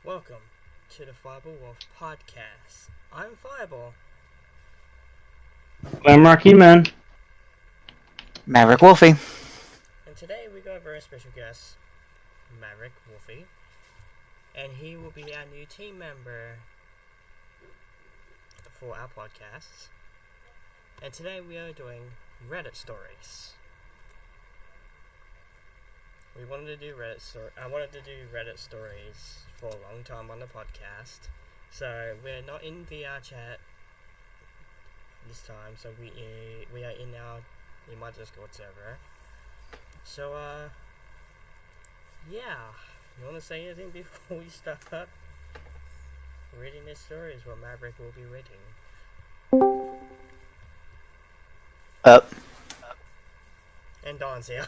Welcome to the WOLF Podcast. I'm Fireball. I'm Marquee Man. Maverick Wolfie. And today we got a very special guest, Maverick Wolfie. And he will be our new team member for our podcasts. And today we are doing Reddit stories. I wanted to do Reddit stories for a long time on the podcast. So we're not in VR chat this time. So we are in our Discord server. So yeah. You want to say anything before we start reading this story? Is what Maverick will be reading. And Don's here.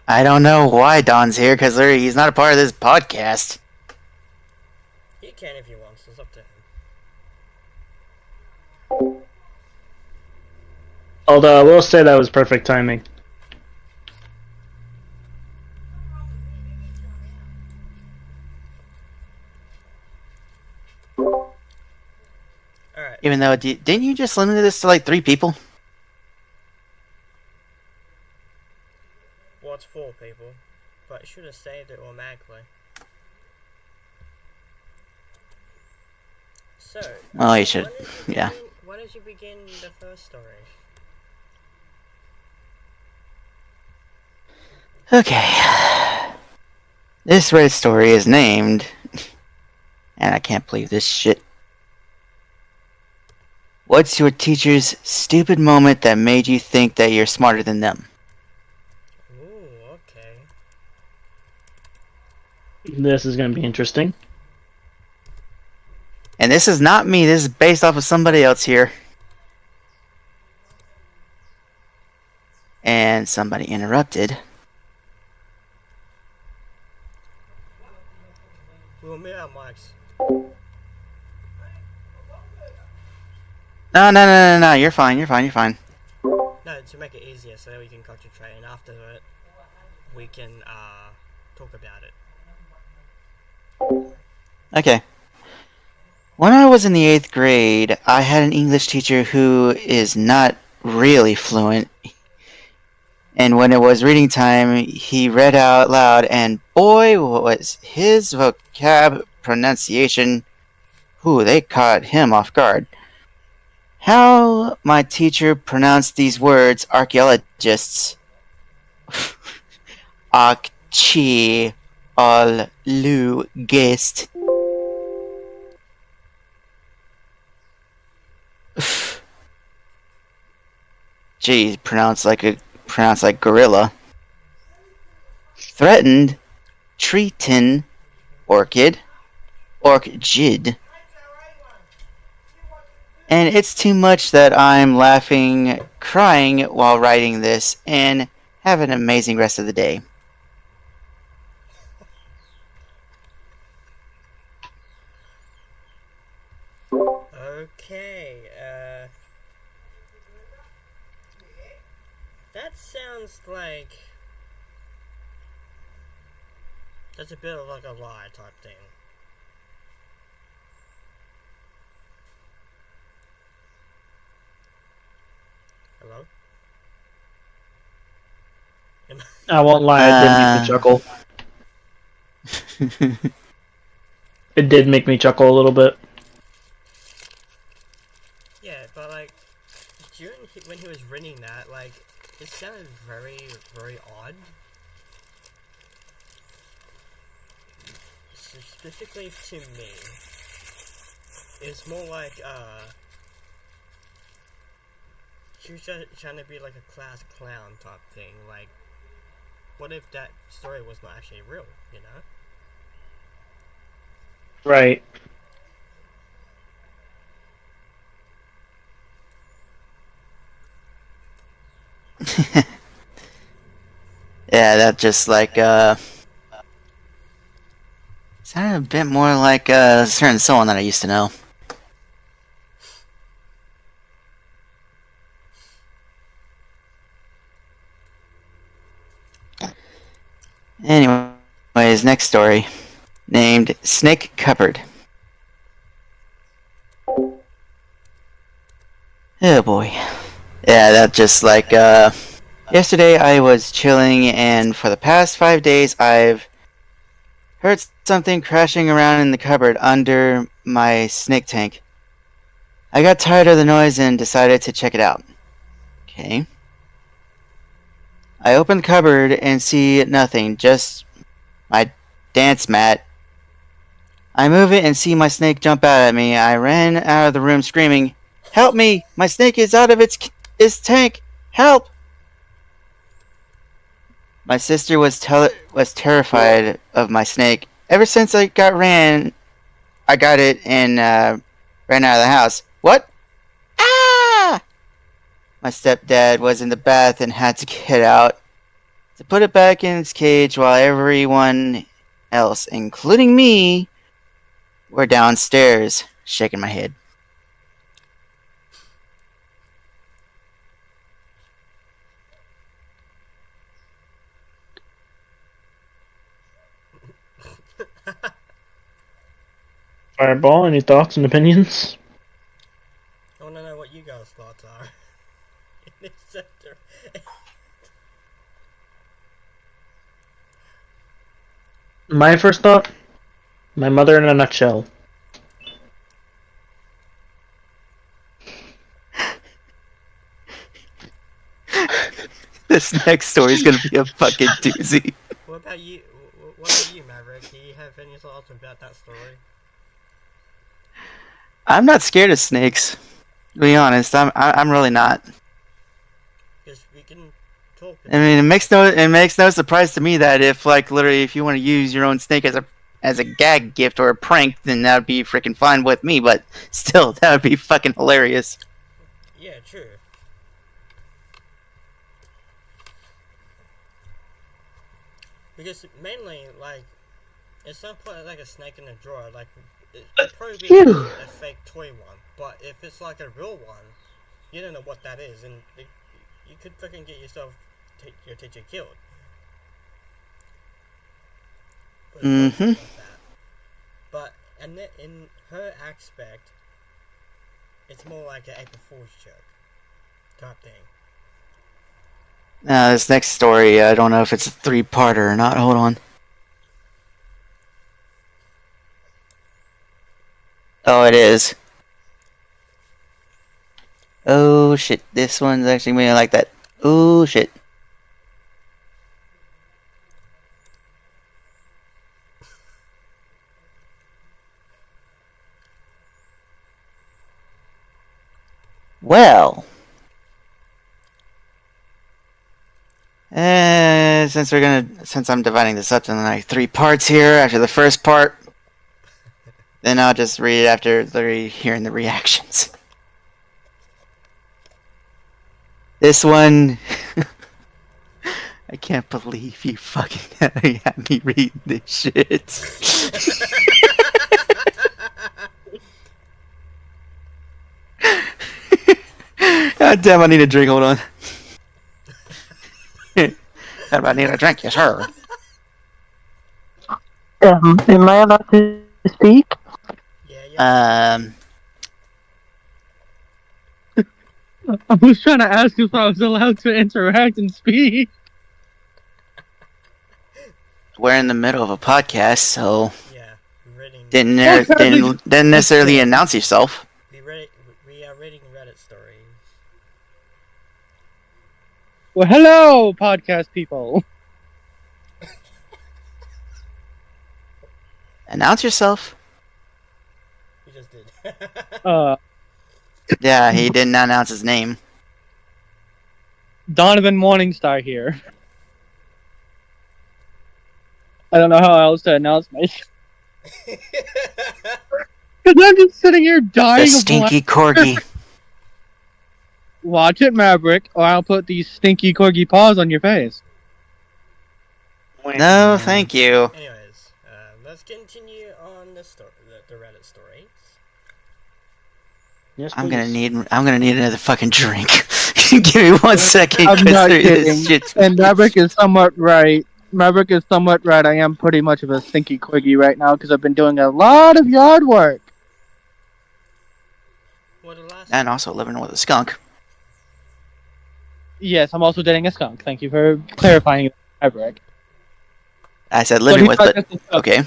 I don't know why Don's here, because he's not a part of this podcast. He can if he wants. It's up to him. Although I will say that was perfect timing. Alright. Even though, didn't you just limit this to like 3 people? Well, it's 4 people. But it should have saved it automatically. So. Oh, you should. Yeah. Why did you begin the first story? Okay. This Reddit story is named... And I can't believe this shit. What's your teacher's stupid moment that made you think that you're smarter than them? Ooh, okay. This is going to be interesting. And this is not me, this is based off of somebody else here. And somebody interrupted. We'll mute our mics. No, you're fine. No, to make it easier so that we can concentrate, and after it, we can talk about it. Okay. When I was in the 8th grade, I had an English teacher who is not really fluent. And when it was reading time, he read out loud, and boy, was his vocab pronunciation, they caught him off guard. How my teacher pronounced these words, archaeologists, archaeologist. Geez, pronounced like gorilla. Threatened, treatin, orchid, orchid. And it's too much that I'm laughing, crying while writing this, and have an amazing rest of the day. Okay, that sounds like that's a bit of like a lie type thing. Hello? I won't lie, it did make me chuckle. It did make me chuckle a little bit. Yeah, but like, when he was reading that, like, it sounded very, very odd. Specifically to me. It's more like, she was just trying to be like a class clown type thing. Like, what if that story was not actually real, you know? Right. Yeah, that just like, sounded a bit more like a certain someone that I used to know. Anyways, his next story, named Snake Cupboard. Oh boy. Yeah, that's just like, yesterday I was chilling, and for the past 5 days I've heard something crashing around in the cupboard under my snake tank. I got tired of the noise and decided to check it out. Okay. I open the cupboard and see nothing, just my dance mat. I move it and see my snake jump out at me. I ran out of the room screaming, "Help me! My snake is out of its tank! Help!" My sister was terrified of my snake. Ever since I got it and ran out of the house. What? Ah! My stepdad was in the bath and had to get out to put it back in its cage while everyone else, including me, were downstairs, shaking my head. Fireball, any thoughts and opinions? I want to know what you guys' thoughts are in this sector. My first thought? My mother in a nutshell. This next story is gonna be a fucking doozy. What about you? What about you, Maverick? Do you have any thoughts about that story? I'm not scared of snakes. To be honest, I'm really not. Because we can talk. I mean, it makes no surprise to me that if you want to use your own snake as a gag gift or a prank, then that would be freaking fine with me. But still, that would be fucking hilarious. Yeah, true. Because mainly, it's not quite like a snake in a drawer. It'd probably be a fake toy one. But if it's like a real one, you don't know what that is, and you could fucking get your teacher killed. Mm-hmm. But in her aspect, it's more like an April Fool's joke type thing. This next story, I don't know if it's a 3-parter or not. Hold on. Oh, it is. Oh shit, this one's actually really like that. Oh shit. Well, since I'm dividing this up into like 3 parts here after the first part, then I'll just read it after hearing the reactions. This one, I can't believe you fucking had me read this shit. God damn, I need a drink, hold on. I need a drink, yes sir. Am I allowed to speak? Yeah. I was trying to ask if I was allowed to interact and speak. We're in the middle of a podcast, so Yeah, reading. didn't necessarily announce yourself. We are reading Reddit stories. Well, hello, podcast people. Announce yourself. We just did. Yeah, he didn't announce his name. Donovan Morningstar here. I don't know how else to announce myself. Because I'm just sitting here dying The stinky corgi. Watch it, Maverick, or I'll put these stinky corgi paws on your face. No, thank you. Anyways, let's continue on the Reddit stories. Yes, I'm gonna need another fucking drink. Give me 1 second. I'm 'cause not this kidding. shit's- And Maverick is somewhat right. Maverick is somewhat right. I am pretty much of a stinky quiggy right now because I've been doing a lot of yard work. Well, the last And also living with a skunk. Yes, I'm also dating a skunk. Thank you for clarifying, Maverick. I said living with, but okay.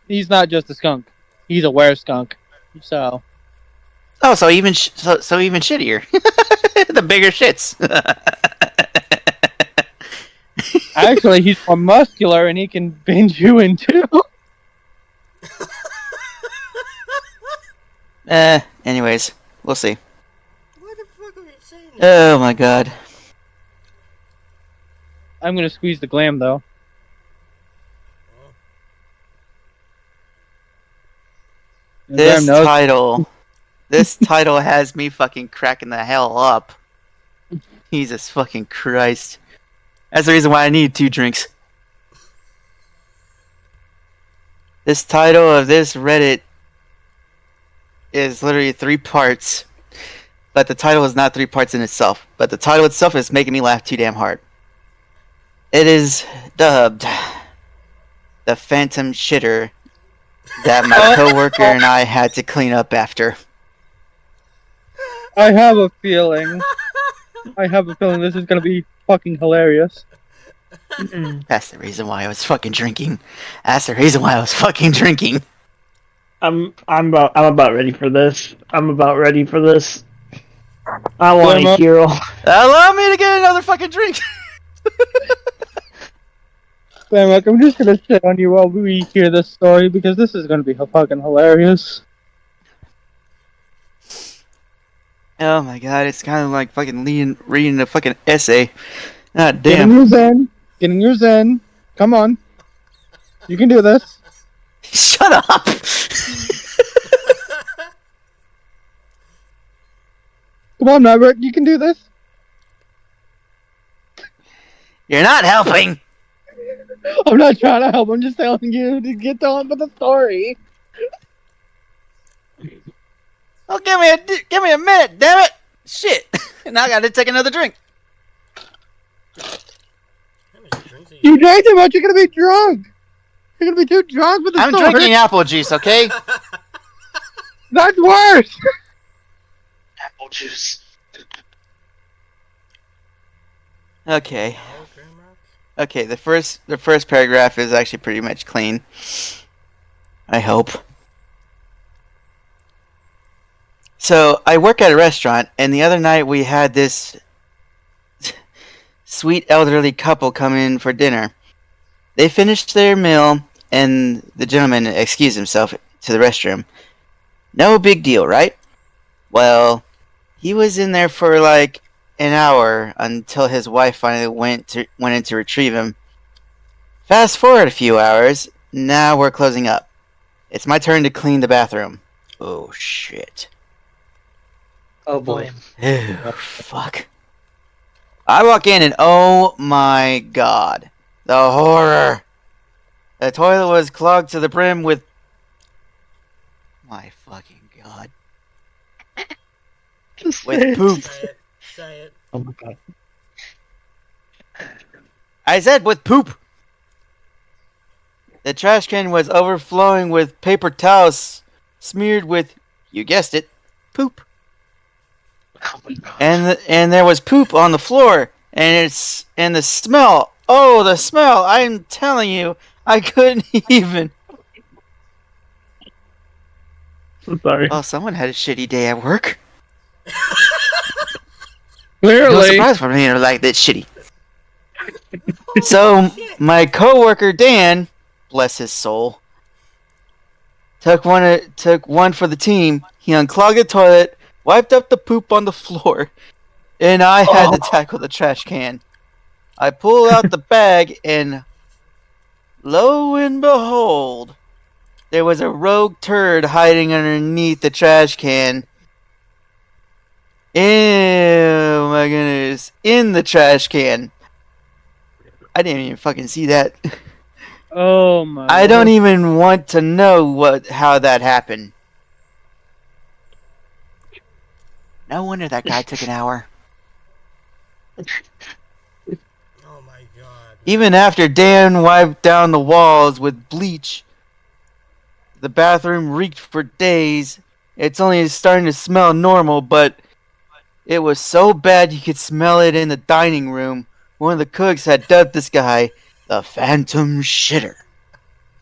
He's not just a skunk. He's a were-skunk. So. Oh, so even so even shittier. The bigger shits. Actually, he's more muscular and he can binge you in two. Anyways, we'll see. What the fuck are you saying? Oh my god. I'm gonna squeeze the glam though. This title has me fucking cracking the hell up. Jesus fucking Christ. That's the reason why I need 2 drinks. This title of this Reddit is literally 3 parts. But the title is not 3 parts in itself. But the title itself is making me laugh too damn hard. It is dubbed The Phantom Shitter that my coworker and I had to clean up after. I have a feeling this is gonna be fucking hilarious. That's the reason why I was fucking drinking. That's the reason why I was fucking drinking. I'm about ready for this. I want a hero. Allow me to get another fucking drink. Samok, I'm just gonna shit on you while we hear this story because this is gonna be fucking hilarious. Oh my god, it's kind of like fucking reading a fucking essay. God Getting damn. your zen. Come on. You can do this. Shut up! Come on, Maverick, you can do this. You're not helping! I'm not trying to help, I'm just telling you to get on with the story. Oh, give me a minute, damn it! Shit! Now I gotta take another drink. You drank too much, you're gonna be drunk. You're gonna be too drunk with the story. I'm drinking apple juice, okay? That's worse! Apple juice. Okay. Okay, the first paragraph is actually pretty much clean. I hope. So, I work at a restaurant, and the other night we had this sweet elderly couple come in for dinner. They finished their meal, and the gentleman excused himself to the restroom. No big deal, right? Well, he was in there for like an hour until his wife finally went in to retrieve him. Fast forward a few hours, now we're closing up. It's my turn to clean the bathroom. Oh shit. Oh boy. Ew, fuck. I walk in and oh my god. The horror. The toilet was clogged to the brim with... My fucking god. With poop. Say it. Oh my god. I said with poop. The trash can was overflowing with paper towels smeared with, you guessed it, poop. Oh my god. And there was poop on the floor, and the smell. Oh, the smell! I'm telling you, I couldn't even. I'm sorry. Oh, someone had a shitty day at work. Clearly. No surprise for me, like that shitty. So my coworker Dan, bless his soul, took one for the team. He unclogged the toilet, wiped up the poop on the floor, and I had to tackle the trash can. I pulled out the bag, and lo and behold, there was a rogue turd hiding underneath the trash can. Ew, my goodness. In the trash can. I didn't even fucking see that. Oh my. I don't even want to know how that happened. No wonder that guy took an hour. Oh my god. Even after Dan wiped down the walls with bleach, the bathroom reeked for days. It's only starting to smell normal, but it was so bad you could smell it in the dining room. One of the cooks had dubbed this guy the Phantom Shitter.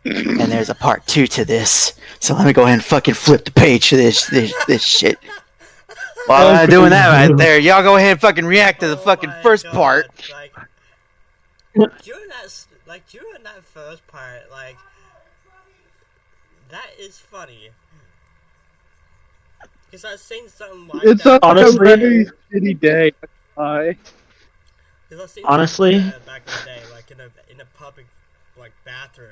And there's a part 2 to this. So let me go ahead and fucking flip the page to this shit. While I'm doing that right there, y'all go ahead and fucking react to the fucking first part. During that first part, like, that is funny. Because I've seen something like It's that. a very shitty day. Honestly, Back in the day, like in a public like bathroom,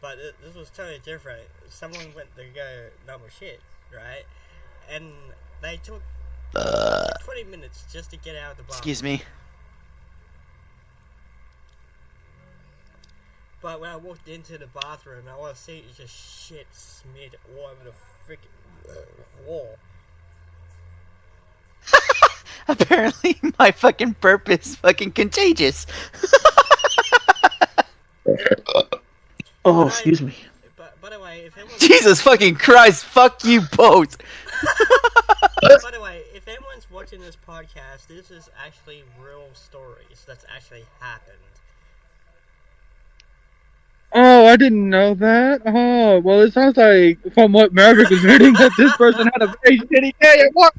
but this was totally different. Someone went to go number shit, right? And they took 20 minutes just to get out of the bathroom. Excuse me. But when I walked into the bathroom, all I see is just shit smeared all over the freaking wall. Apparently, my fucking burp is fucking contagious. Oh, excuse me. But by the way, if anyone Jesus fucking Christ, fuck you both. by the way, if anyone's watching this podcast, this is actually real stories that's actually happened. Oh, I didn't know that. Oh, well, it sounds like from what Maverick was reading that this person had a very shitty day at work.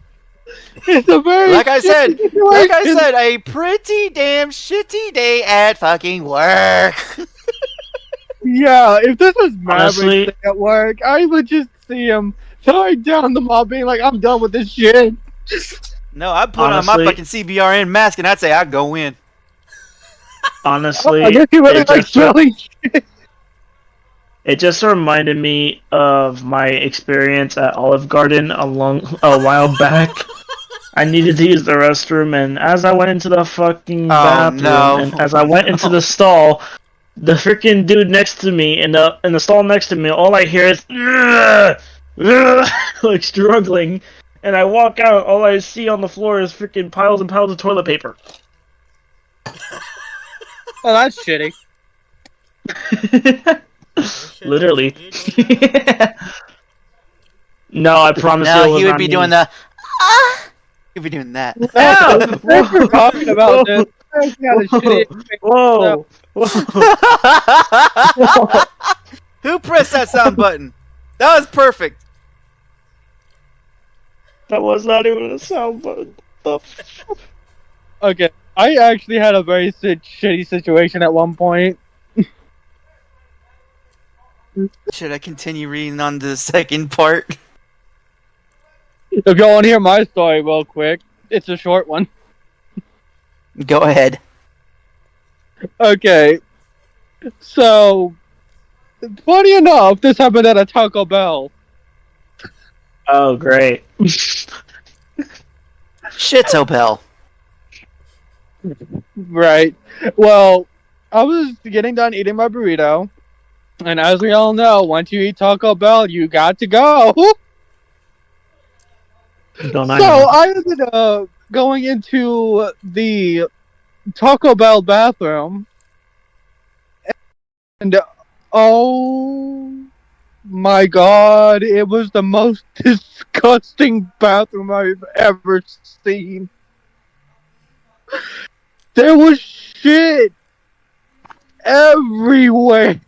It's a very Like I said, situation. a pretty damn shitty day at fucking work. Yeah, if this was Maverick's Honestly- day at work, I would just see him throwing down the mob, being like, "I'm done with this shit." No, I'd put on my Honestly- fucking CBRN mask and I'd say I'd go in. Honestly, I guess he really it likes just- smelling shit. It just reminded me of my experience at Olive Garden a while back. I needed to use the restroom, and as I went into the fucking bathroom, no. and as I went into the stall, the freaking dude next to me in the stall next to me, all I hear is like struggling, and I walk out. All I see on the floor is freaking piles and piles of toilet paper. Oh, that's shitty. Literally. No, I promise you. it No, was he would not be me. doing the he'd be doing that. Thanks for talking about this. I got a shitty Whoa! Whoa! Who pressed that sound button? That was perfect. That was not even a sound button. Okay, I actually had a very shitty situation at one point. Should I continue reading on to the second part? If y'all want to hear my story real quick, it's a short one. Go ahead. Okay, so funny enough, this happened at a Taco Bell. Oh, great. Shito Bell. Right. Well, I was getting done eating my burrito, and as we all know, once you eat Taco Bell, you got to go. Don't I So know? I ended up going into the Taco Bell bathroom, and oh my god, it was the most disgusting bathroom I've ever seen. There was shit everywhere.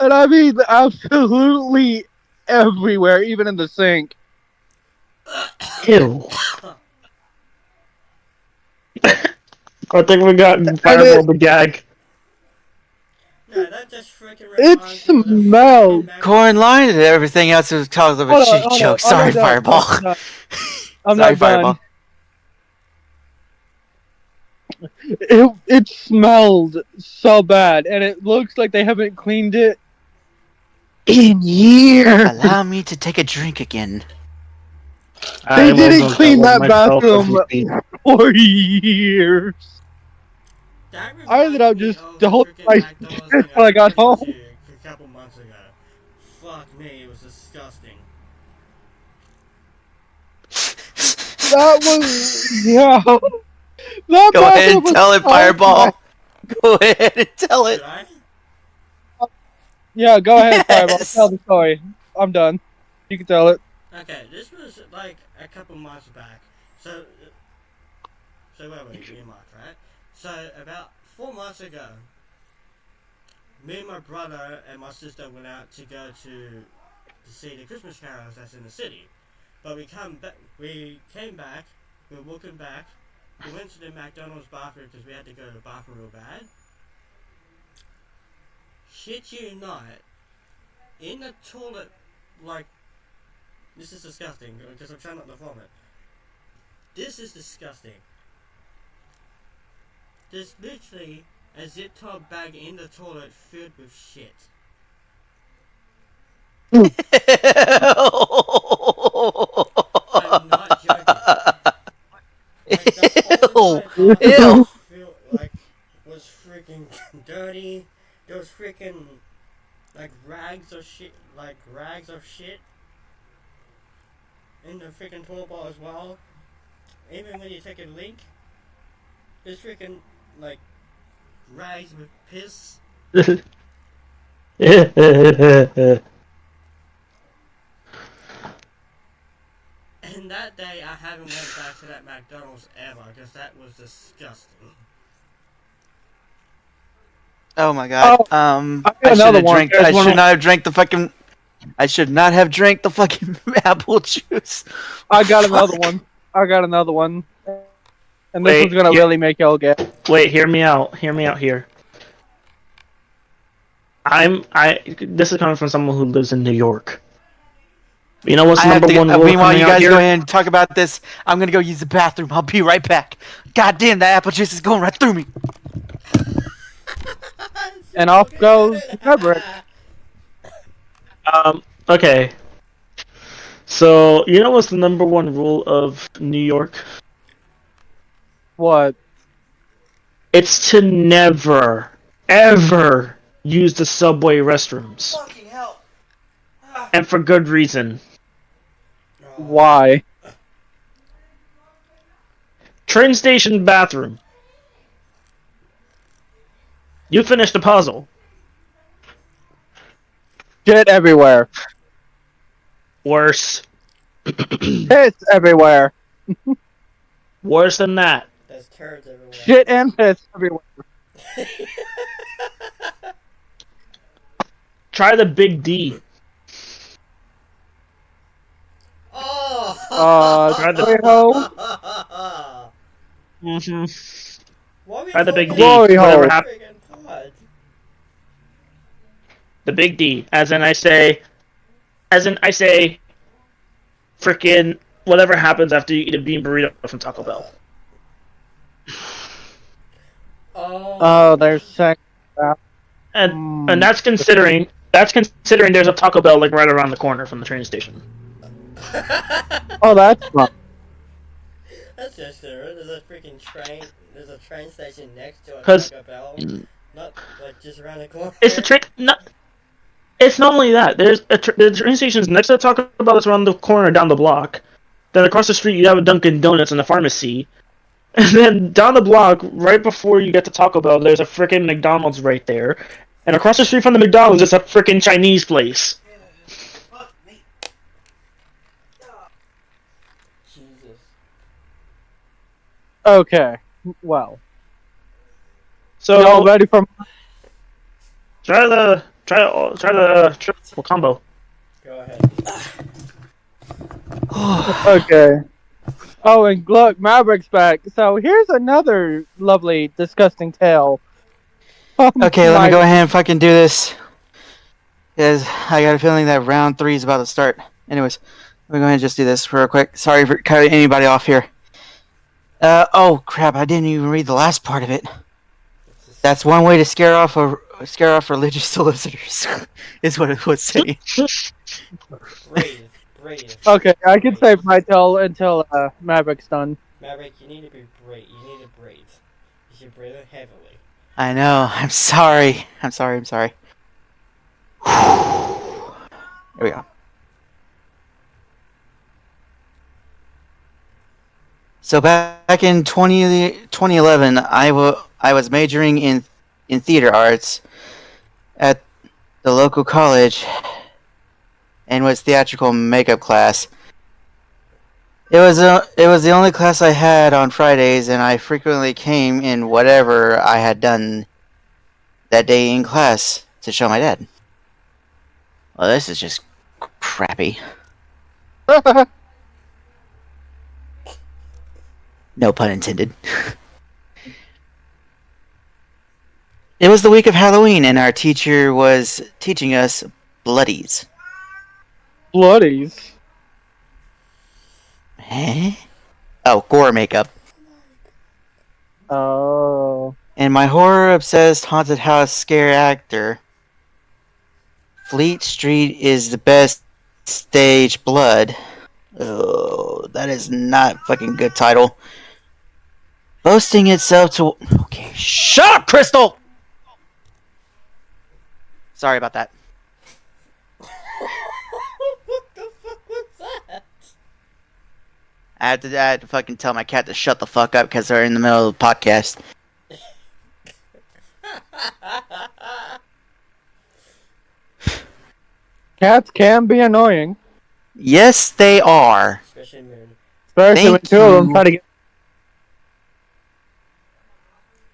And I mean, absolutely everywhere, even in the sink. Ew. I think we got fireball the gag. Yeah, that just freaking It reminds me of the smelled. fucking Corn line and everything else was cause of a Hold on, shit hold on, joke. I'm Sorry, not done. Fireball. I'm Sorry, not Fireball. done. It smelled so bad, and it looks like they haven't cleaned it in years. Allow me to take a drink again. They didn't wasn't- clean was that myself bathroom completely. for years. That I ended up reminds me just of the whole freaking place McDonald's when thing I got went home. to a couple months ago. Fuck me, it was disgusting. That was yeah. That Go ahead bathroom and was tell it, so Fireball. nice. Go ahead and tell it. Should I? Yeah, go ahead, Fireball. Yes. Tell the story. I'm done. You can tell it. Okay, this was like a couple months back. So where were we? In March, right? So about 4 months ago, me and my brother and my sister went out to go to see the Christmas carols that's in the city. But we came back. We were walking back. We went to the McDonald's bathroom because we had to go to the bathroom real bad. Shit you not, in the toilet, like, this is disgusting because I'm trying not to vomit. This is disgusting. There's literally a zip top bag in the toilet filled with shit. I'm not joking. Like, the whole entire Ew. bathroom was freaking dirty. There was freaking rags of shit in the freaking toilet bowl as well. Even when you take a leak, there's freaking rags with piss. And that day I haven't went back to that McDonald's ever because that was disgusting. Oh my god. Oh, I got should another have one. drank. There's I one should on- not have drank the fucking. I should not have drank the fucking apple juice. I got another one. And this Wait, one's gonna yeah. really make y'all get. Wait, hear me out. Hear me out here. This is coming from someone who lives in New York. You know what's I have number to. one rule Meanwhile, coming you out guys here? go ahead and talk about this. I'm gonna go use the bathroom. I'll be right back. God damn, that apple juice is going right through me. And off goes Maverick. Okay. So, you know what's the number one rule of New York? What? It's to never, ever use the subway restrooms. Fucking hell. And for good reason. Why? Train station bathroom. You finished the puzzle. Shit everywhere. Worse. Piss everywhere. Worse than that. There's turds everywhere. Shit and piss everywhere. Try the big D. Oh! Try the- Glory hole. Mm-hmm. Why Try the big D. Glory Whatever hole. happened. Freaking pod. The big D. As in I say, frickin' whatever happens after you eat a bean burrito from Taco Bell. Oh, there's sex. And that's considering there's a Taco Bell like right around the corner from the train station. Oh, that's fun. That's just true. There's a freaking train. There's a train station next to a 'Cause- Taco Bell. Not like just around the corner. It's a train. It's not only that. The train station's next to the Taco Bell that's around the corner down the block. Then across the street you have a Dunkin' Donuts and a pharmacy. And then down the block, right before you get to Taco Bell, there's a frickin' McDonald's right there. And across the street from the McDonald's is a frickin' Chinese place. Jesus. Okay. Well. So Y'all ready for... try the triple combo. Go ahead. Okay. Oh, and look, Maverick's back. So here's another lovely, disgusting tale. Okay, let me go ahead and fucking do this. Because I got a feeling that round 3 is about to start. Anyways, let me go ahead and just do this real quick. Sorry for cutting anybody off here. Oh crap! I didn't even read the last part of it. That's one way to scare off religious solicitors. Is what it was saying. Breathe. Okay, I can save my tale until Maverick's done. Maverick, you need to breathe. You need to breathe. You should breathe heavily. I know. I'm sorry. I'm sorry. Here we go. So back in 2011, I was majoring in theater arts at the local college and was theatrical makeup class. It was the only class I had on Fridays, and I frequently came in whatever I had done that day in class to show my dad. Well, this is just crappy. No pun intended. It was the week of Halloween, and our teacher was teaching us bloodies. Bloodies. Eh? Oh, gore makeup. Oh. And my horror-obsessed haunted house scare actor, Fleet Street is the best stage blood. Oh, that is not fucking good title. Boasting itself to... Okay, shut up, Crystal! Sorry about that. What the fuck was that? I had to fucking tell my cat to shut the fuck up because they're in the middle of the podcast. Cats can be annoying. Yes, they are. Especially moon. Especially when Thank two of them you. try to get...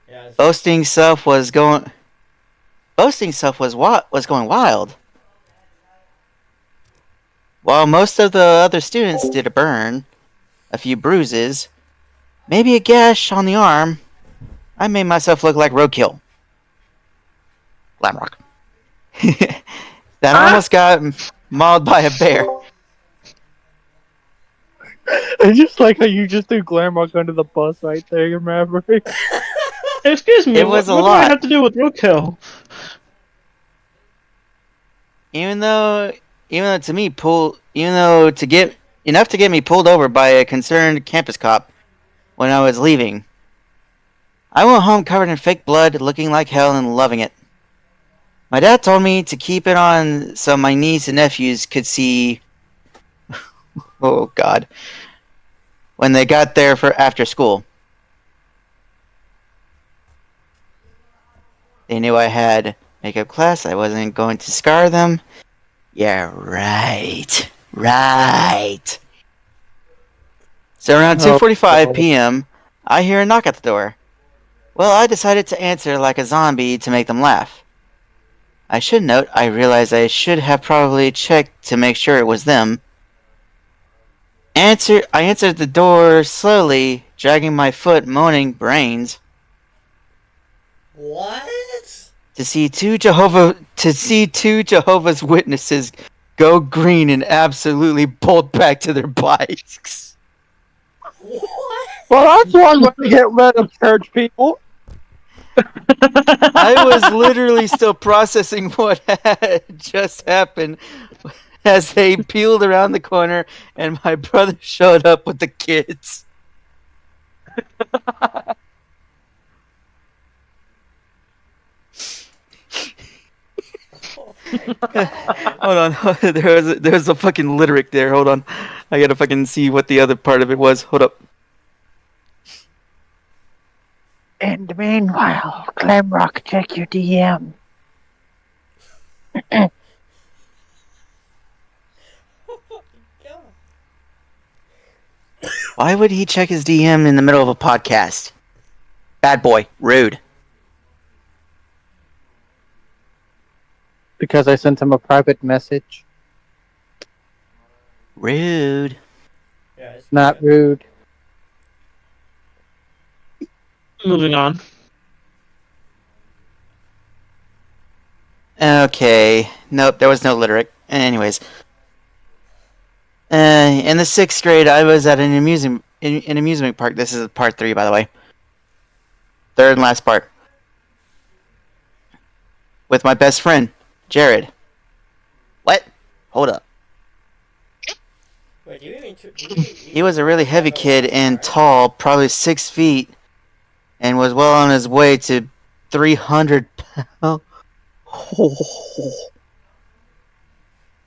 Yeah, it's- Boasting self was going wild. While most of the other students did a burn, a few bruises, maybe a gash on the arm, I made myself look like roadkill. Glamrock. That almost got mauled by a bear. I just like how you just threw Glamrock under the bus right there, you Maverick. Excuse me, It was a what do lot. I have to do with roadkill? Even though to get enough to get me pulled over by a concerned campus cop when I was leaving. I went home covered in fake blood, looking like hell and loving it. My dad told me to keep it on so my niece and nephews could see. Oh God! When they got there for after school, they knew I had makeup class. I wasn't going to scar them. Yeah, right. Right. So around 2:45 p.m., I hear a knock at the door. Well, I decided to answer like a zombie to make them laugh. I should note, I realized I should have probably checked to make sure it was them. I answered the door slowly, dragging my foot, moaning brains. What? To see two Jehovah's Witnesses go green and absolutely bolt back to their bikes. What? Well, that's one way to get rid of church people. I was literally still processing what had just happened as they peeled around the corner and my brother showed up with the kids. Hold on, there's a fucking lyric there. Hold on, I gotta fucking see what the other part of it was. Hold up. And meanwhile, Glamrock, check your DM. God. Why would he check his DM in the middle of a podcast? Bad boy, rude. Because I sent him a private message. Rude. Yeah, it's Not rude. Moving on. Okay. Nope, there was no lyric. Anyways. In the 6th grade, I was at an amusement park. This is part 3, by the way. Third and last part. With my best friend, Jared. What? Hold up. Wait, do you mean He was a really heavy kid and tall, probably 6 feet, and was well on his way to 300 pounds.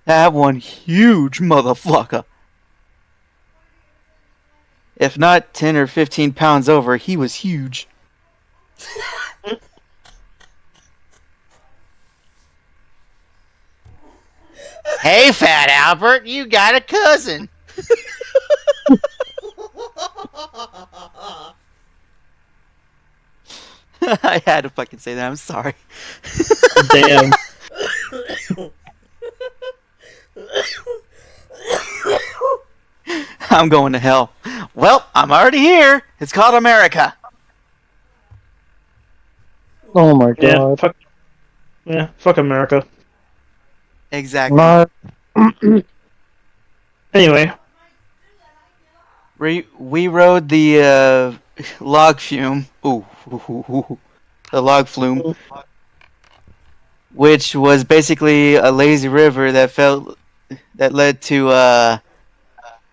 That one huge motherfucker. If not 10 or 15 pounds over, he was huge. Hey, Fat Albert, you got a cousin. I had to fucking say that. I'm sorry. Damn. I'm going to hell. Well, I'm already here. It's called America. Oh my Yeah, god. fuck America. Exactly. My, Anyway, We rode the log fume. Ooh, the log flume, which was basically a lazy river that led to a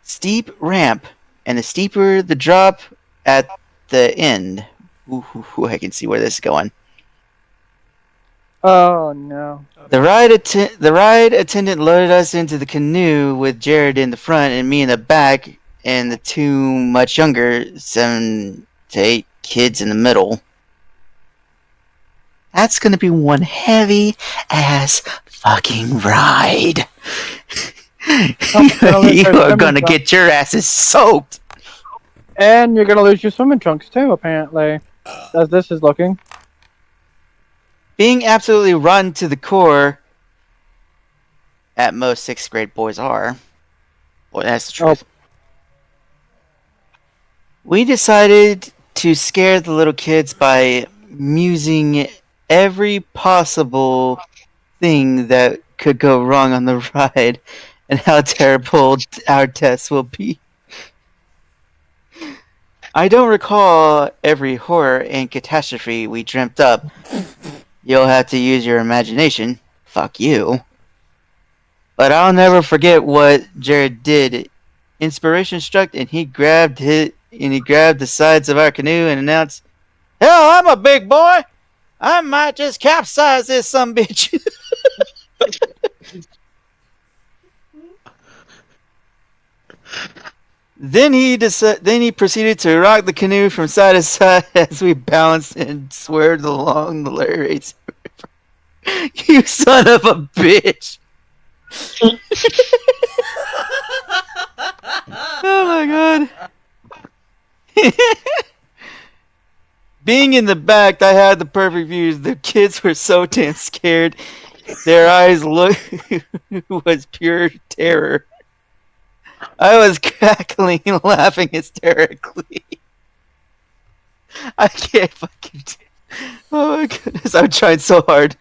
steep ramp, and the steeper the drop at the end. Ooh, I can see where this is going. oh no. The ride attendant loaded us into the canoe with Jared in the front and me in the back, and the two much younger 7 to 8 kids in the middle. That's gonna be one heavy ass fucking ride. You are gonna get your asses soaked. And you're gonna lose your swimming trunks too, apparently. As this is looking. Being absolutely rotten to the core, at most 6th grade boys are. Well, that's the truth. We decided to scare the little kids by musing every possible thing that could go wrong on the ride and how terrible our deaths will be. I don't recall every horror and catastrophe we dreamt up. You'll have to use your imagination. Fuck you. But I'll never forget what Jared did. Inspiration struck, and he grabbed the sides of our canoe and announced, "Hell, I'm a big boy. I might just capsize this sumbitch." Then he proceeded to rock the canoe from side to side as we balanced and swerved along the Larry's River. You son of a bitch! Oh my god. Being in the back, I had the perfect views. The kids were so damn scared. Their eyes was pure terror. I was cackling and laughing hysterically. I can't fucking... Oh my goodness, I'm trying so hard.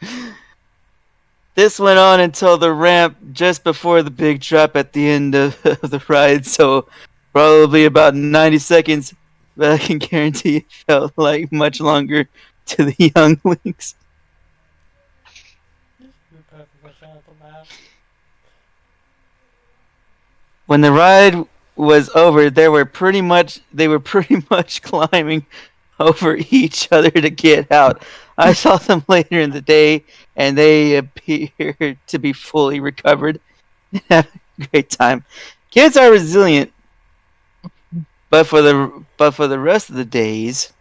This went on until the ramp just before the big drop at the end of the ride, so probably about 90 seconds, but I can guarantee it felt like much longer to the younglings. When the ride was over, they were pretty much climbing over each other to get out. I saw them later in the day, and they appeared to be fully recovered and having a great time. Kids are resilient, but for the rest of the days,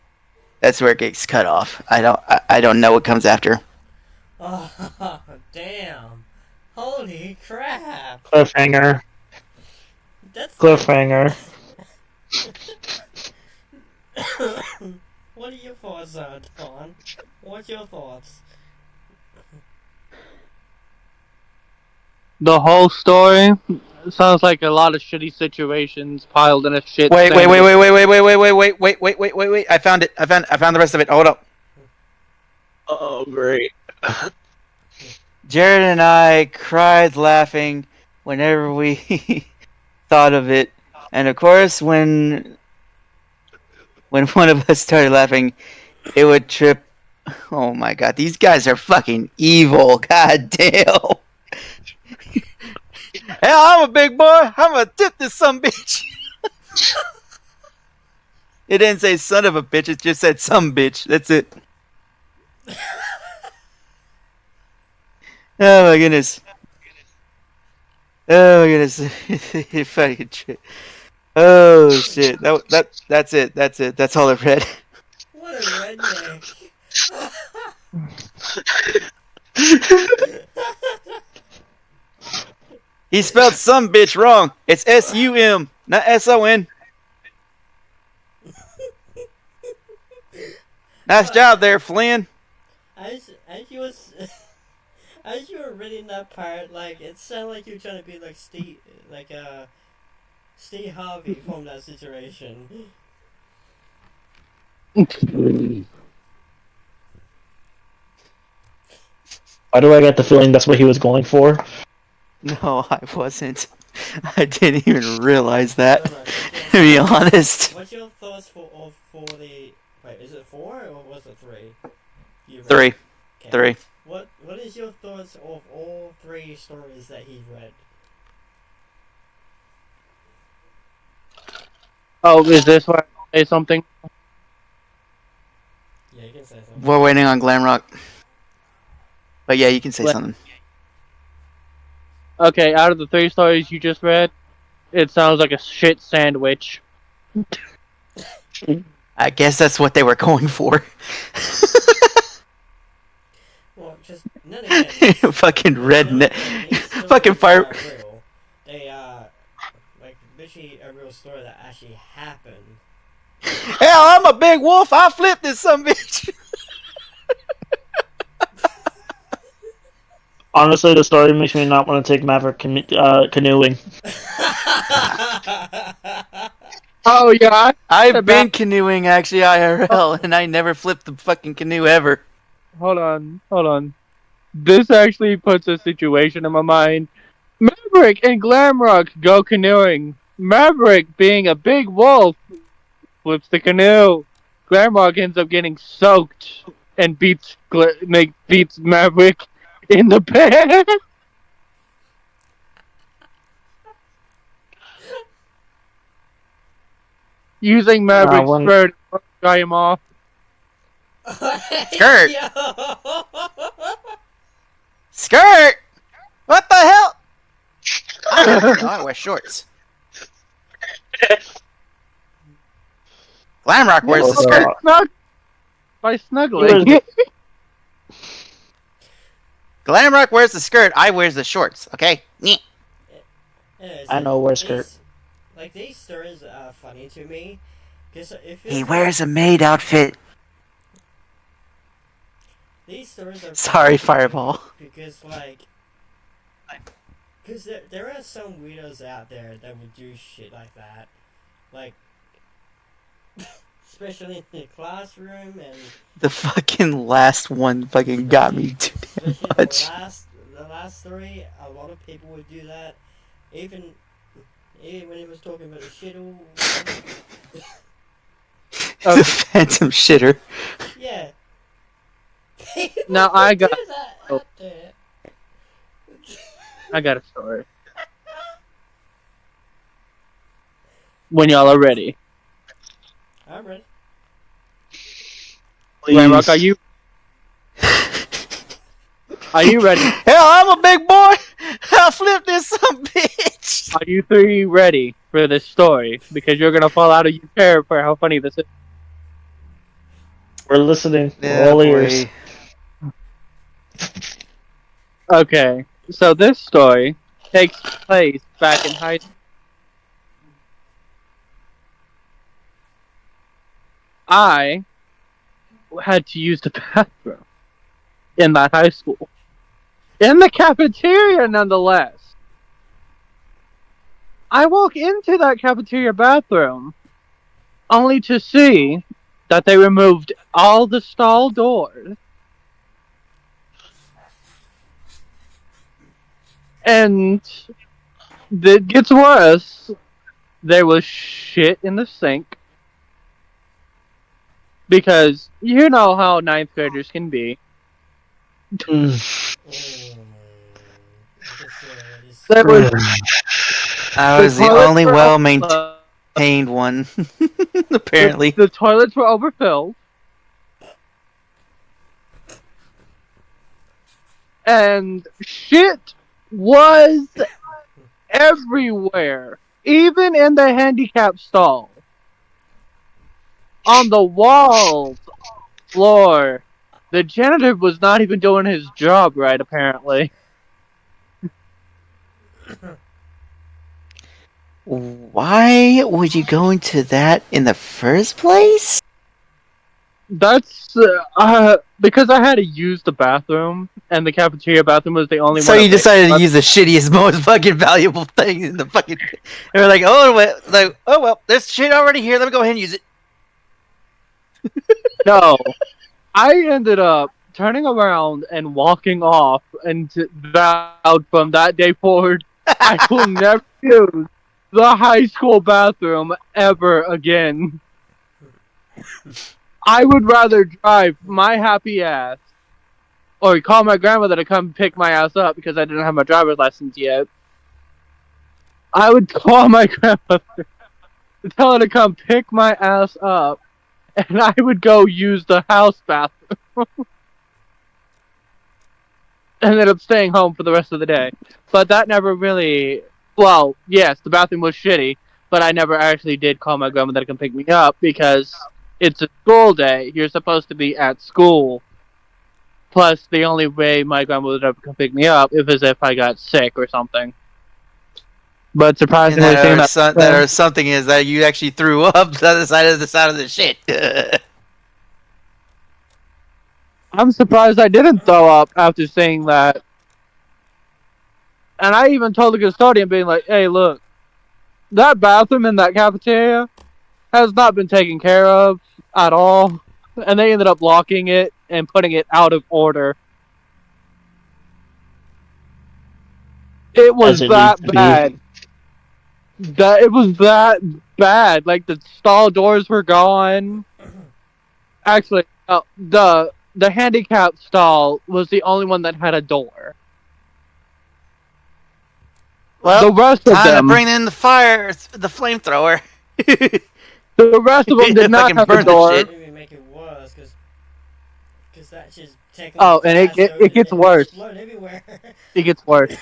that's where it gets cut off. I don't know what comes after. Oh, damn. Holy crap. cliffhanger. That's Cliffhanger. What are your thoughts on it, Fawn? What's your thoughts? The whole story sounds like a lot of shitty situations piled in a shit. Wait! I found it. I found the rest of it. Hold up. Oh, great. Jared and I cried laughing whenever we thought of it, and of course, when one of us started laughing, it would trip. Oh my god, these guys are fucking evil. God damn. Hell, I'm a big boy. I'm gonna tip this some bitch. It didn't say son of a bitch. It just said some bitch. That's it. Oh my goodness. Oh my goodness. Fucking trip. Oh shit! That's it. That's it. That's all I read. What a redneck. He spelled some bitch wrong. It's S-U-M, not S-O-N. Nice job there, Flynn. As you was as you were reading that part, like it sounded like you were trying to be like Steve Harvey from that situation. Why do I get the feeling that's what he was going for? No, I wasn't. I didn't even realize that. No, To be honest. What's your thoughts for the? Wait, is it 4 or was it 3? You read? 3. Okay. 3. What is your thoughts of all 3 stories that he read? Oh, is this where I say something? Yeah, you can say something. We're waiting on Glamrock. But yeah, you can say something. Okay, out of the 3 stories you just read, it sounds like a shit sandwich. I guess that's what they were going for. Well, just none again. Fucking redneck. Fucking fire. Real. They like literally a real story that actually happened. Hell, I'm a big wolf. I flipped this some bitch. Honestly, the story makes me not want to take Maverick canoeing. Oh yeah, I've been canoeing actually IRL, and I never flipped the fucking canoe ever. hold on. This actually puts a situation in my mind. Maverick and Glamrock go canoeing. Maverick, being a big wolf, flips the canoe. Glamrock ends up getting soaked and beats Maverick in the bed. Using Maverick's spur to dry him off. Skirt! Yo! Skirt! What the hell? I wear shorts. Glamrock wears the skirt. By snuggling. Glamrock wears the skirt, I wears the shorts, okay? Anyways, I know where skirt. Like these stories are funny to me. Cause He wears a maid outfit. These stories are Sorry, funny Fireball. because because there are some weirdos out there that would do shit like that, like especially in the classroom and The fucking last one fucking got me too damn much. The last story, a lot of people would do that. Even when he was talking about the shittle. The phantom shitter. Yeah. Now I got. Do that out there. I got a story. When y'all are ready. I'm ready. Glamrock, are you ready? Hell, I'm a big boy. I'll flip this some bitch. Are you 3 ready for this story? Because you're gonna fall out of your chair for how funny this is. We're listening. We're all ears. Okay, so this story takes place back in high school. I had to use the bathroom in that high school. In the cafeteria, nonetheless. I walk into that cafeteria bathroom only to see that they removed all the stall doors. And it gets worse. There was shit in the sink. Because you know how 9th graders can be. There was, I was the only well-maintained one, apparently. The toilets were overfilled. And shit was everywhere even in the handicap stall, on the walls, floor, the janitor was not even doing his job right, apparently. Why would you go into that in the first place? That's because I had to use the bathroom, and the cafeteria bathroom was the only So one. you decided to use the shittiest, most fucking valuable thing in the fucking. And we're like, oh well, there's shit already here. Let me go ahead and use it. No, I ended up turning around and walking off, and vowed from that day forward, I will never use the high school bathroom ever again. I would rather drive my happy ass, or call my grandmother to come pick my ass up because I didn't have my driver's license yet. I would call my grandmother to tell her to come pick my ass up, and I would go use the house bathroom. And ended up staying home for the rest of the day. But that never really... Well, yes, the bathroom was shitty, but I never actually did call my grandmother to come pick me up because it's a school day. You're supposed to be at school. Plus, the only way my grandmother would ever come pick me up is if I got sick or something. But surprisingly, something is that you actually threw up the other side of the shit. I'm surprised I didn't throw up after saying that. And I even told the custodian, being like, hey, look, that bathroom in that cafeteria has not been taken care of at all. And they ended up locking it and putting it out of order. It was that bad. It was that bad. Like, the stall doors were gone. Actually, the handicap stall was the only one that had a door. Well, the rest of them, to bring in the flamethrower. The rest of them did not have a door. Maybe make it worse, because that's just taking. Oh, and it gets worse. It gets worse.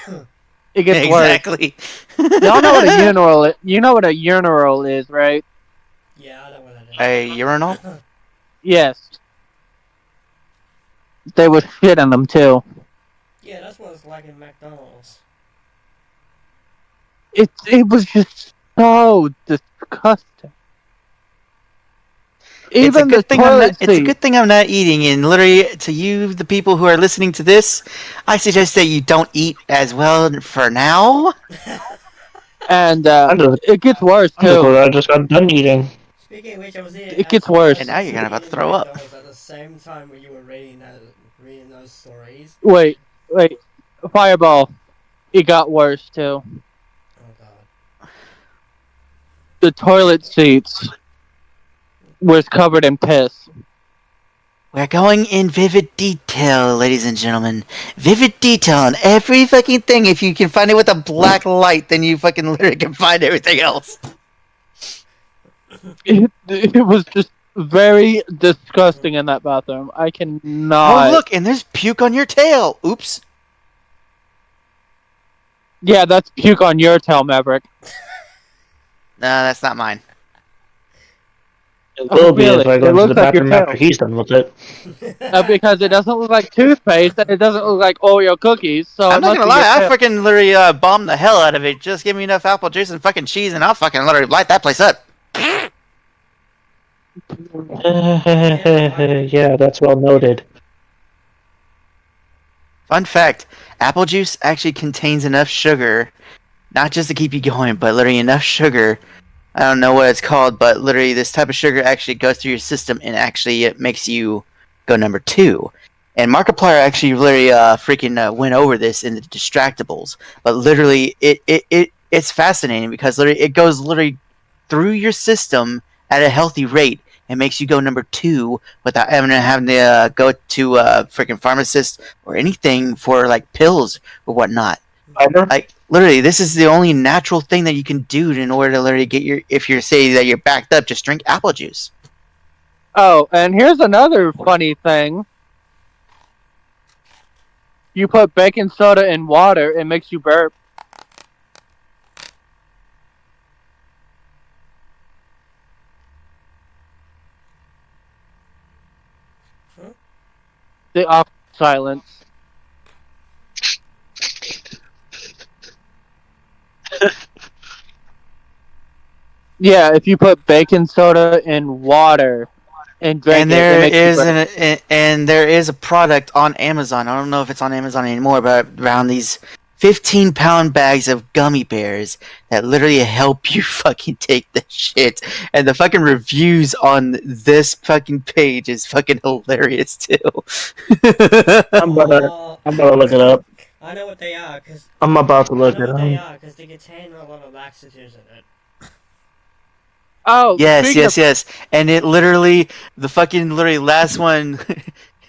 It gets exactly. worse. Y'all know what a urinal is? You know what a urinal is, right? Yeah, I know what that is. A urinal? Yes. They would shit in them too. Yeah, that's what it's like in McDonald's. It was just so disgusting. Even the toilet seat. It's a good thing I'm not eating, and literally, to you, the people who are listening to this, I suggest that you don't eat as well for now. And it gets worse too. I just got done eating. Speaking of which, I was here. It gets worse. And now you're about to throw up. At the same time when you were reading those stories. Wait, Fireball. It got worse too. Oh god. The toilet seats was covered in piss. We're going in vivid detail, ladies and gentlemen. Vivid detail on every fucking thing. If you can find it with a black light, then you fucking literally can find everything else. It was just very disgusting in that bathroom. I cannot... Oh, look, and there's puke on your tail. Oops. Yeah, that's puke on your tail, Maverick. No, that's not mine. It will be if I go into the bathroom like after he's done with it. Because it doesn't look like toothpaste, and it doesn't look like Oreo cookies, so I'm not gonna lie, I freaking literally bombed the hell out of it. Just give me enough apple juice and fucking cheese, and I'll fucking literally light that place up. Yeah, that's well noted. Fun fact, apple juice actually contains enough sugar, not just to keep you going, but literally enough sugar. I don't know what it's called, but literally this type of sugar actually goes through your system and actually it makes you go number 2. And Markiplier actually literally freaking went over this in the Distractables. But literally it's fascinating because literally it goes literally through your system at a healthy rate and makes you go number 2 without having to go to a freaking pharmacist or anything for like pills or whatnot. Like literally, this is the only natural thing that you can do in order to literally get if you're saying that you're backed up, just drink apple juice. Oh, and here's another funny thing. You put baking soda in water, it makes you burp. The awkward silence. Yeah, if you put baking soda in water and drink And it, there it makes is you and there is a product on Amazon. I don't know if it's on Amazon anymore, but around these 15-pound bags of gummy bears that literally help you fucking take the shit. And the fucking reviews on this fucking page is fucking hilarious too. I'm about to look it up. I know what they are, because I'm about to I look know it what they up. are, because they contain a lot of laxatives in it. Oh, Yes, speaking yes, yes. And it literally, the fucking literally last one,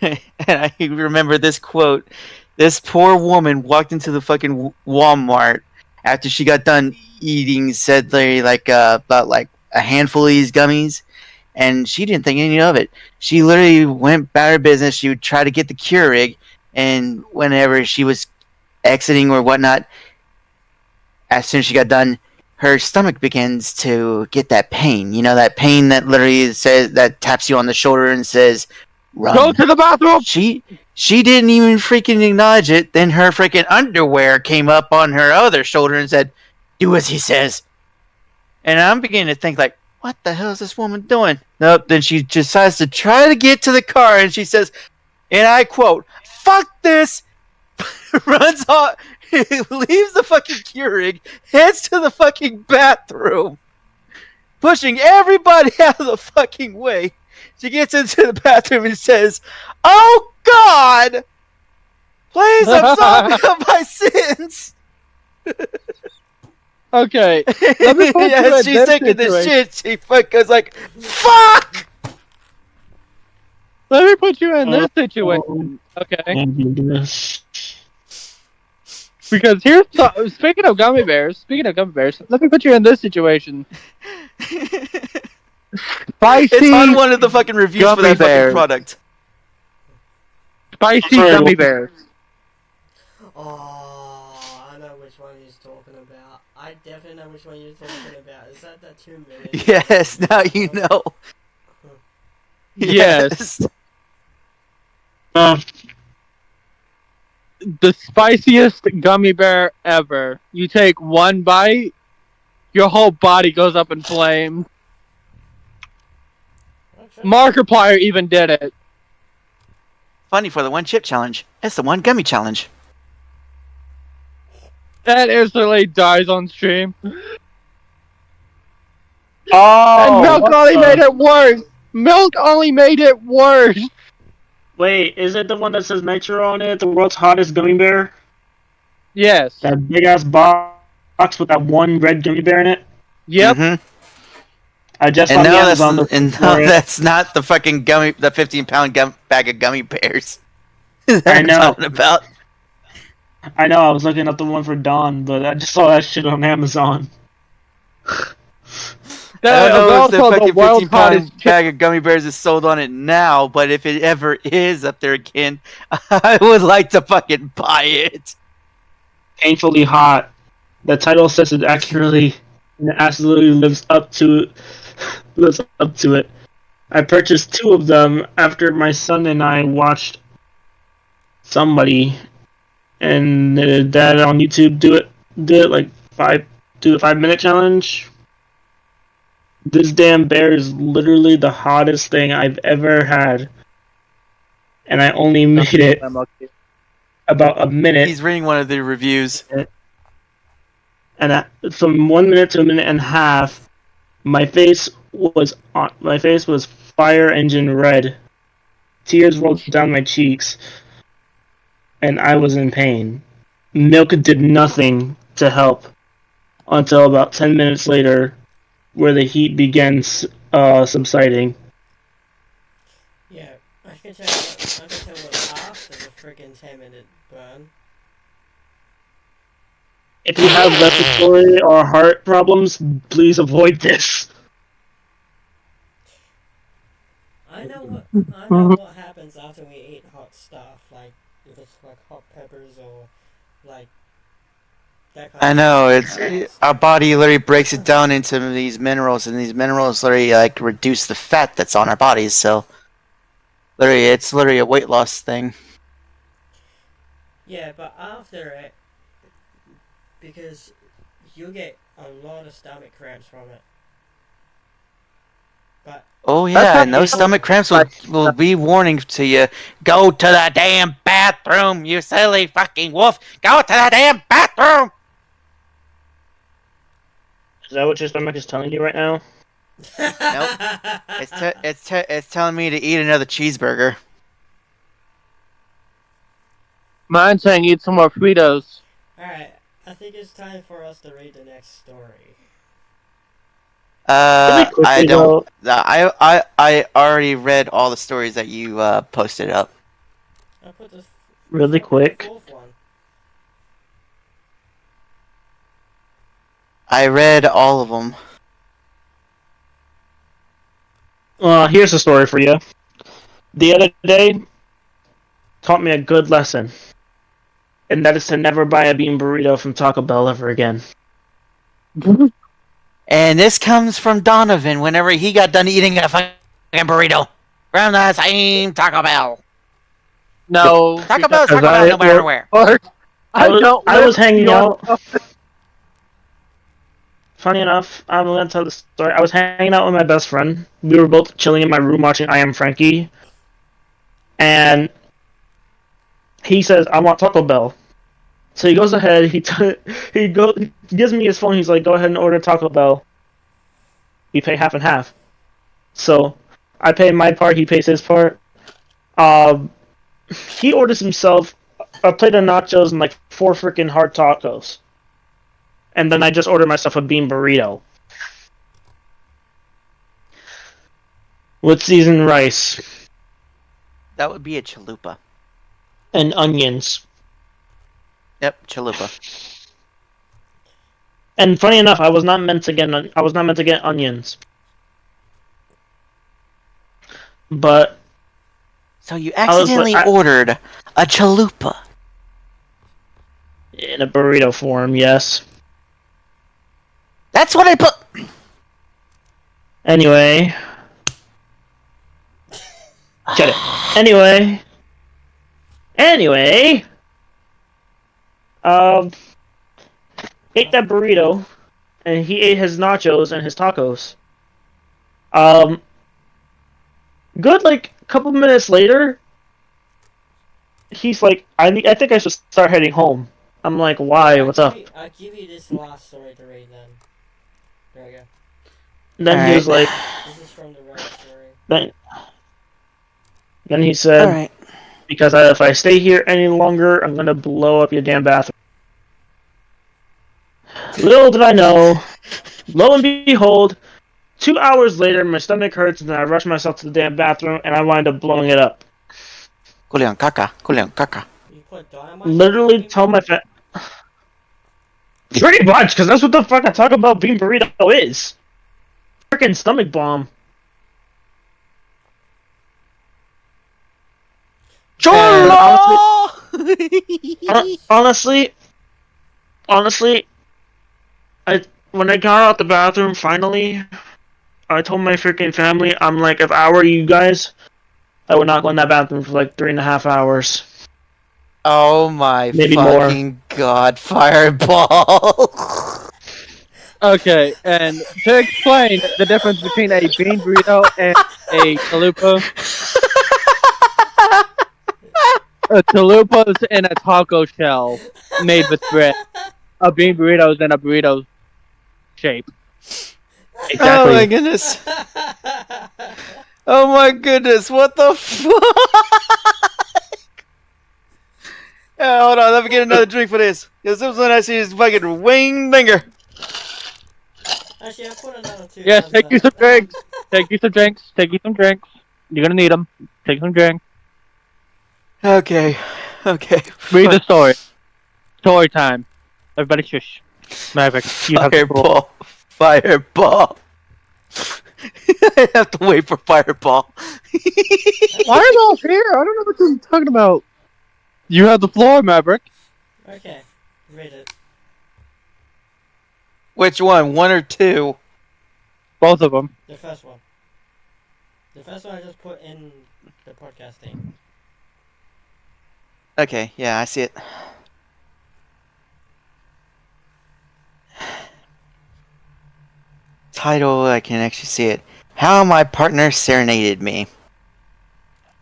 and I remember this quote. This poor woman walked into the fucking Walmart after she got done eating, said like about like a handful of these gummies, and she didn't think anything of it. She literally went about her business. She would try to get the Keurig, and whenever she was exiting or whatnot, as soon as she got done, her stomach begins to get that pain. You know, that pain that literally says, that taps you on the shoulder and says, "Run." Go to the bathroom! She didn't even freaking acknowledge it. Then her freaking underwear came up on her other shoulder and said, "Do as he says." And I'm beginning to think, like, what the hell is this woman doing? Nope. Then she decides to try to get to the car, and she says, and I quote, "Fuck this," runs off, leaves the fucking Keurig, heads to the fucking bathroom, pushing everybody out of the fucking way. She gets into the bathroom and says, "Oh God, please absolve me of my sins." Okay, let me put you As in she's this taking this situation. shit, she fucking goes like, "Fuck!" Let me put you in this situation, okay? Oh my goodness. Because speaking of gummy bears, let me put you in this situation. Spicy, It's on one of the fucking reviews for gummy that fucking bears. product. Spicy Sorry, gummy what? bears. Oh, I know which one he's talking about. I definitely know which one you're talking about. Is that 2 minutes? Yes, now you know. Yes. Uh, The spiciest gummy bear ever. You take one bite, your whole body goes up in flames. Markiplier even did it. Funny for the one chip challenge. It's the one gummy challenge. That instantly dies on stream. oh, And milk what only the- made it worse. Milk only made it worse. Wait, is it the one that says Nitro on it? The world's hottest gummy bear? Yes. That big ass box with that one red gummy bear in it? Yep. Mhm. I just And found the now Amazon for it. that's not the fucking gummy, the 15-pound bag of gummy bears. that I I'm know. talking about. I know, I was looking up the one for Dawn, but I just saw that shit on Amazon. I don't know if the also fucking world's 15-pound hottest chip. bag of gummy bears is sold on it now, but if it ever is up there again, I would like to fucking buy it. Painfully hot. The title says it accurately, and it absolutely lives up to it. I purchased 2 of them after my son and I watched somebody and dad on YouTube do the 5-minute challenge. This damn bear is literally the hottest thing I've ever had, and I only made it about a minute. He's reading one of the reviews. And from 1 minute to a minute and a half, my face was fire engine red. Tears rolled down my cheeks, and I was in pain. Milk did nothing to help until about 10 minutes later, where the heat began subsiding. Yeah, I can tell what's after the freaking 10-minute burn. If you have respiratory or heart problems, please avoid this. I know what happens after we eat hot stuff, like if it's like hot peppers or like that kind I of know, stuff. it's our body literally breaks it down into these minerals, and these minerals literally like reduce the fat that's on our bodies. So It's literally a weight loss thing. Yeah, but after it, because you'll get a lot of stomach cramps from it. But Oh That's yeah, how and those people- stomach cramps will be warning to you. Go to the damn bathroom, you silly fucking wolf! Go to the damn bathroom! Is that what your stomach is telling you right now? Nope. It's telling me to eat another cheeseburger. Mine's saying eat some more Fritos. Alright, I think it's time for us to read the next story. Really quickly, I don't. I already read all the stories that you posted up. I'll put the Really quick. fourth one. I read all of them. Here's a story for you. The other day taught me a good lesson, and that is to never buy a bean burrito from Taco Bell ever again. And this comes from Donovan whenever he got done eating a fucking burrito from the same Taco Bell. No. Taco Bell's Taco Because Bell no matter where. I was hanging out. out. Funny enough, I'm gonna tell the story. I was hanging out with my best friend. We were both chilling in my room watching I Am Frankie, and he says, "I want Taco Bell." So he goes ahead. He gives me his phone. He's like, "Go ahead and order Taco Bell. We pay half and half." So I pay my part. He pays his part. He orders himself a plate of nachos and like 4 freaking hard tacos. And then I just ordered myself a bean burrito. With seasoned rice. That would be a chalupa. And onions. Yep, chalupa. And funny enough, I was not meant to get onions. But So you accidentally ordered a chalupa. In a burrito form, yes. That's what I put. Anyway. Shut it. Anyway. Ate that burrito, and he ate his nachos and his tacos. Good like a couple minutes later, he's like, I think I should start heading home. I'm like, why? What's up? I'll give you this last story to read then. There we go. And then he was like, This is from the right story. Then he said, Alright. because if I stay here any longer, I'm gonna blow up your damn bathroom. Little did I know, lo and behold, 2 hours later, my stomach hurts, and then I rush myself to the damn bathroom, and I wind up blowing it up. Kuliang kaka. You put dynamite. Literally told my friend. Pretty much, because that's what the fuck I talk about bean burrito is. Freaking stomach bomb. Cholo! Honestly, when I got out the bathroom finally, I told my freaking family, I'm like, if I were you guys, I would not go in that bathroom for like 3.5 hours. Oh my Maybe fucking god, fireball! Okay, and to explain the difference between a bean burrito and a chalupa, a chalupa's in a taco shell made with bread. A bean burrito's in a burrito shape. Exactly. Oh my goodness. Oh my goodness, what the fuck? Yeah, hold on, let me get another drink for this. Because this one I see is fucking wing dinger. Actually, I put another 2. Yes, take you some drinks. Take you some drinks. Take you some drinks. You're gonna need them. Take some drinks. Okay. Read the story. Story time. Everybody shush. Maverick, you have the floor. Fireball. I have to wait for Fireball. Fireball's here. I don't know what you're talking about. You have the floor, Maverick. Okay, read it. Which one? 1 or 2? Both of them. The first one. The first one I just put in the podcast thing. Okay, yeah, I see it. Title, I can actually see it. How My Partner Serenaded Me.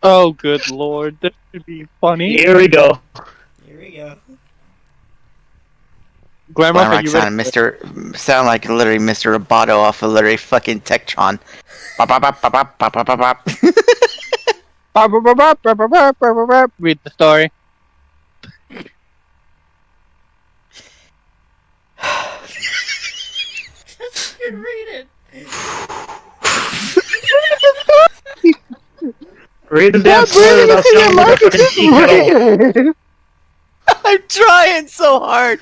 Oh, good lord. This should be funny. Here we go. Here we go. Glamrock, are Glamrock you ready? sound like literally Mr. Roboto off of literally fucking Tektron. Bop, bop, bop, bop, bop, bop, bop, bop. Read the story. You can read it. Read the damn story without sounding like a fucking tea kettle. I'm trying so hard.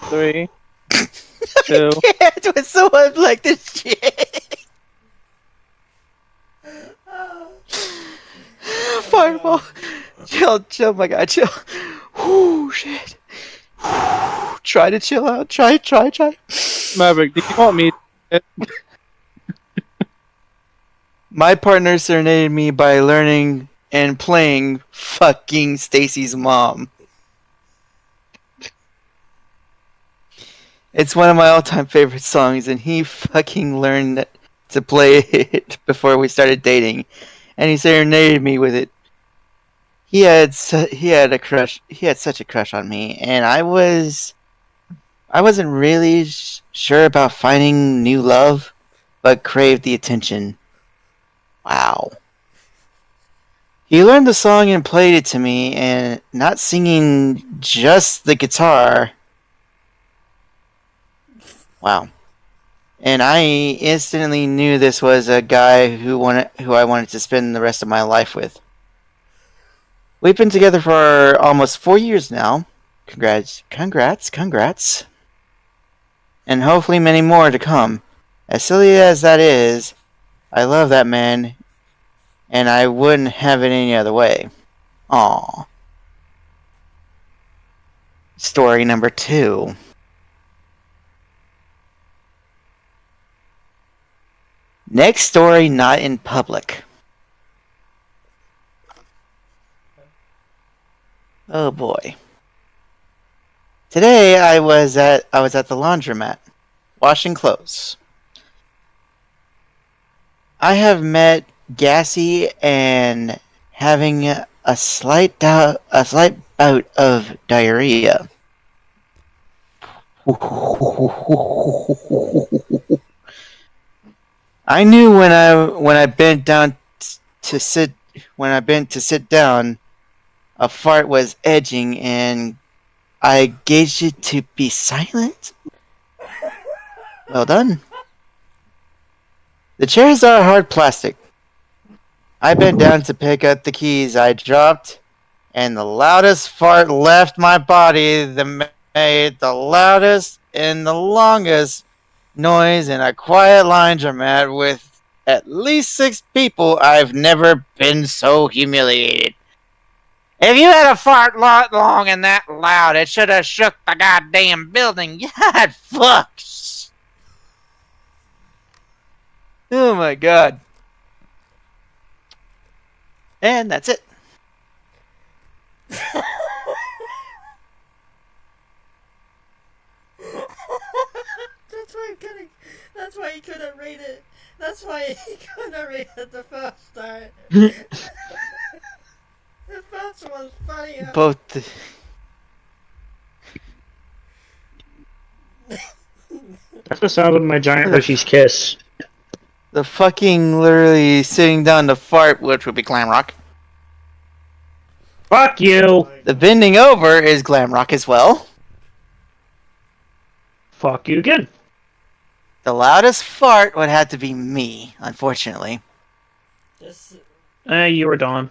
3, 2. Can't with someone like this shit. Fireball. Chill, my guy, chill. Whoo, shit. Try to chill out. Try. Maverick, do you want me to... My partner serenaded me by learning and playing fucking Stacy's mom. It's one of my all-time favorite songs, and he fucking learned to play it before we started dating, and he serenaded me with it. He had a crush. He had such a crush on me, and I wasn't really sure about finding new love, but craved the attention. Wow. He learned the song and played it to me, and not singing just the guitar. Wow. And I instantly knew this was a guy who I wanted to spend the rest of my life with. We've been together for almost 4 years now. Congrats. And hopefully many more to come. As silly as that is, I love that man, and I wouldn't have it any other way. Aww. Story number 2. Next story not in public. Oh boy. Today I was at the laundromat washing clothes. I have met Gassy and having a slight bout of diarrhea. I knew when I bent to sit down, a fart was edging, and I gauged it to be silent. Well done. The chairs are hard plastic. I bent down to pick up the keys I dropped, and the loudest fart left my body that made the loudest and the longest noise in a quiet laundromat with at least 6 people. I've never been so humiliated. If you had a fart long and that loud, it should have shook the goddamn building. God, fuck. Oh my god. And that's it. That's why he couldn't read it. That's why he couldn't read it the first time. The first one's funnier. That's the sound of my giant Hershey's Kiss. The fucking literally sitting down to fart, which would be Glamrock. Fuck you! The bending over is Glamrock as well. Fuck you again. The loudest fart would have to be me, unfortunately. You were Dawn.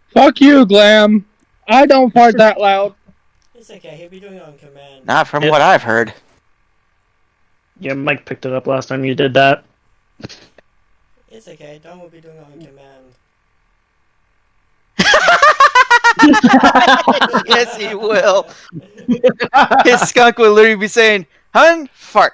Fuck you, Glam. I don't fart that loud. It's okay, he'll be doing it on command. Not from what I've heard. Yeah, Mike picked it up last time you did that. It's okay, Don will be doing it on command. Yes, he will. His skunk will literally be saying, "Hun, fart."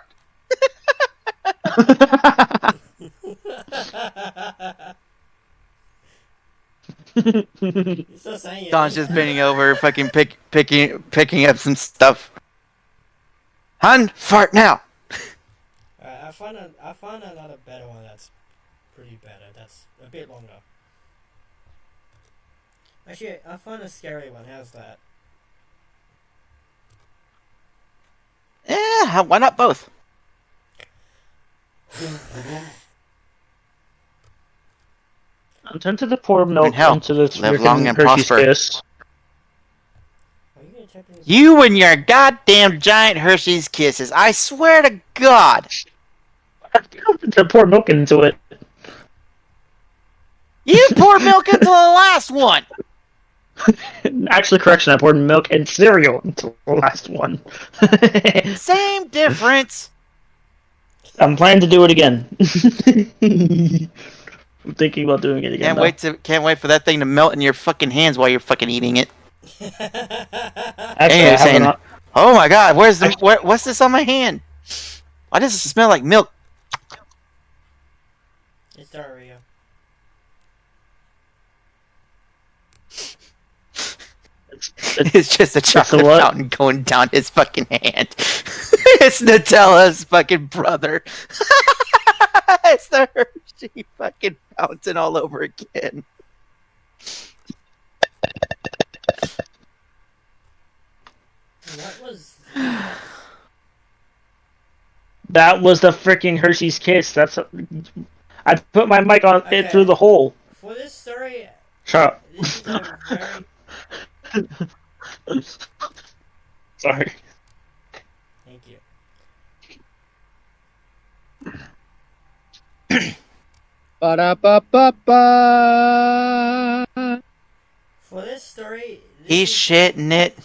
He's still saying it. Don's just bending over, fucking picking up some stuff. Hun, fart now. I found another better one that's pretty better. That's a bit longer. Actually, I found a scary one. How's that? Yeah, why not both? I'm tempted to pour milk hell, into this live long freaking and Hershey's prosper. Kiss. Are you gonna check this? You and your goddamn giant Hershey's Kisses. I swear to God. To pour milk into it. You poured milk into the last one. Actually, correction, I poured milk and cereal into the last one. Same difference. I'm planning to do it again. I'm thinking about doing it again. Can't wait for that thing to melt in your fucking hands while you're fucking eating it. Actually, you're I saying, haven't. "Oh my God, what's this on my hand? Why does it smell like milk?" It's diarrhea. It's just a chocolate what? fountain going down his fucking hand. It's Nutella's fucking brother. It's the Hershey fucking fountain all over again. What was? That was the freaking Hershey's Kiss. I put my mic on it Okay. through the hole. For this story, Shut up. this is a very. Sorry. Thank you. Ba-da-ba-ba-ba. For this story, He's shitting it.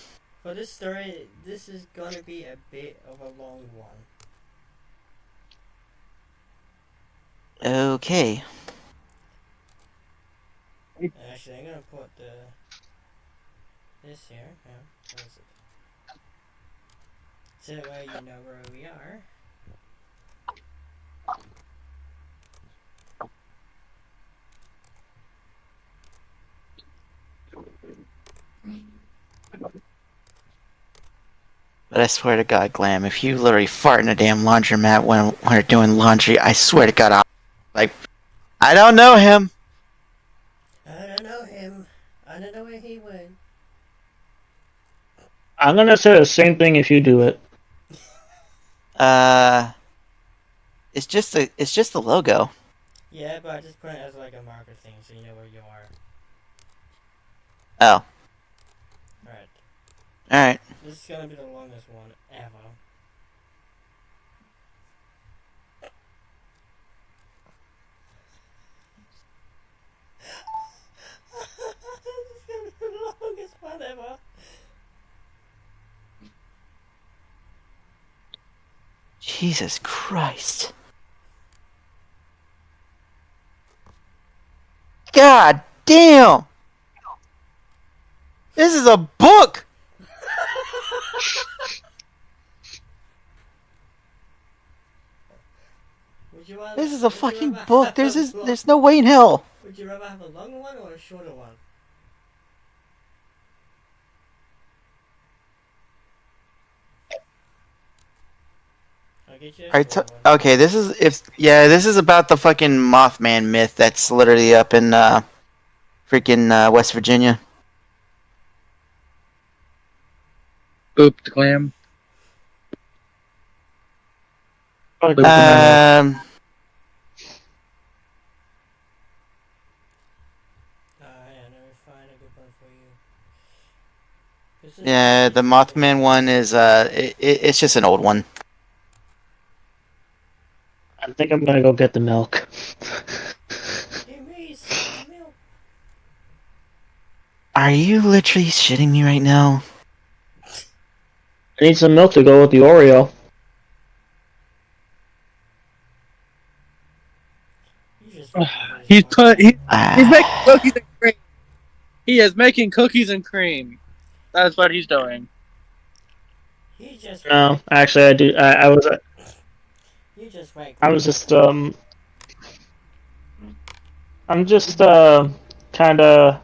For this story, this is gonna be a bit of a long one. Okay. Actually, I'm gonna put this here. Yeah, where is it? So that way you know where we are. But I swear to God, Glam, if you literally fart in a damn laundromat when we're doing laundry, I swear to God, I don't know him. I don't know him. I don't know where he went. I'm gonna say the same thing if you do it. It's just the logo. Yeah, but I just put it as like a marker thing so you know where you are. Oh, Alright. alright. This is gonna be the longest one ever. This is gonna be the longest one ever. Jesus Christ. God damn! This is a book! This is a fucking book. There's no way in hell. Would you rather have a long one or a shorter one? I'll get you a Alright, shorter one. okay, this is about the fucking Mothman myth that's literally up in freaking West Virginia. Oops, Glam. Um, Yeah, no, find a good one for you. This is- yeah, the Mothman one is it's just an old one. I think I'm gonna go get the milk. Give me some milk. Are you literally shitting me right now? I need some milk to go with the Oreo. You just He's making cookies and cream. He is making cookies and cream. That's what he's doing. He just No, actually, I do. I was. You just wait. I was just. I'm just kind of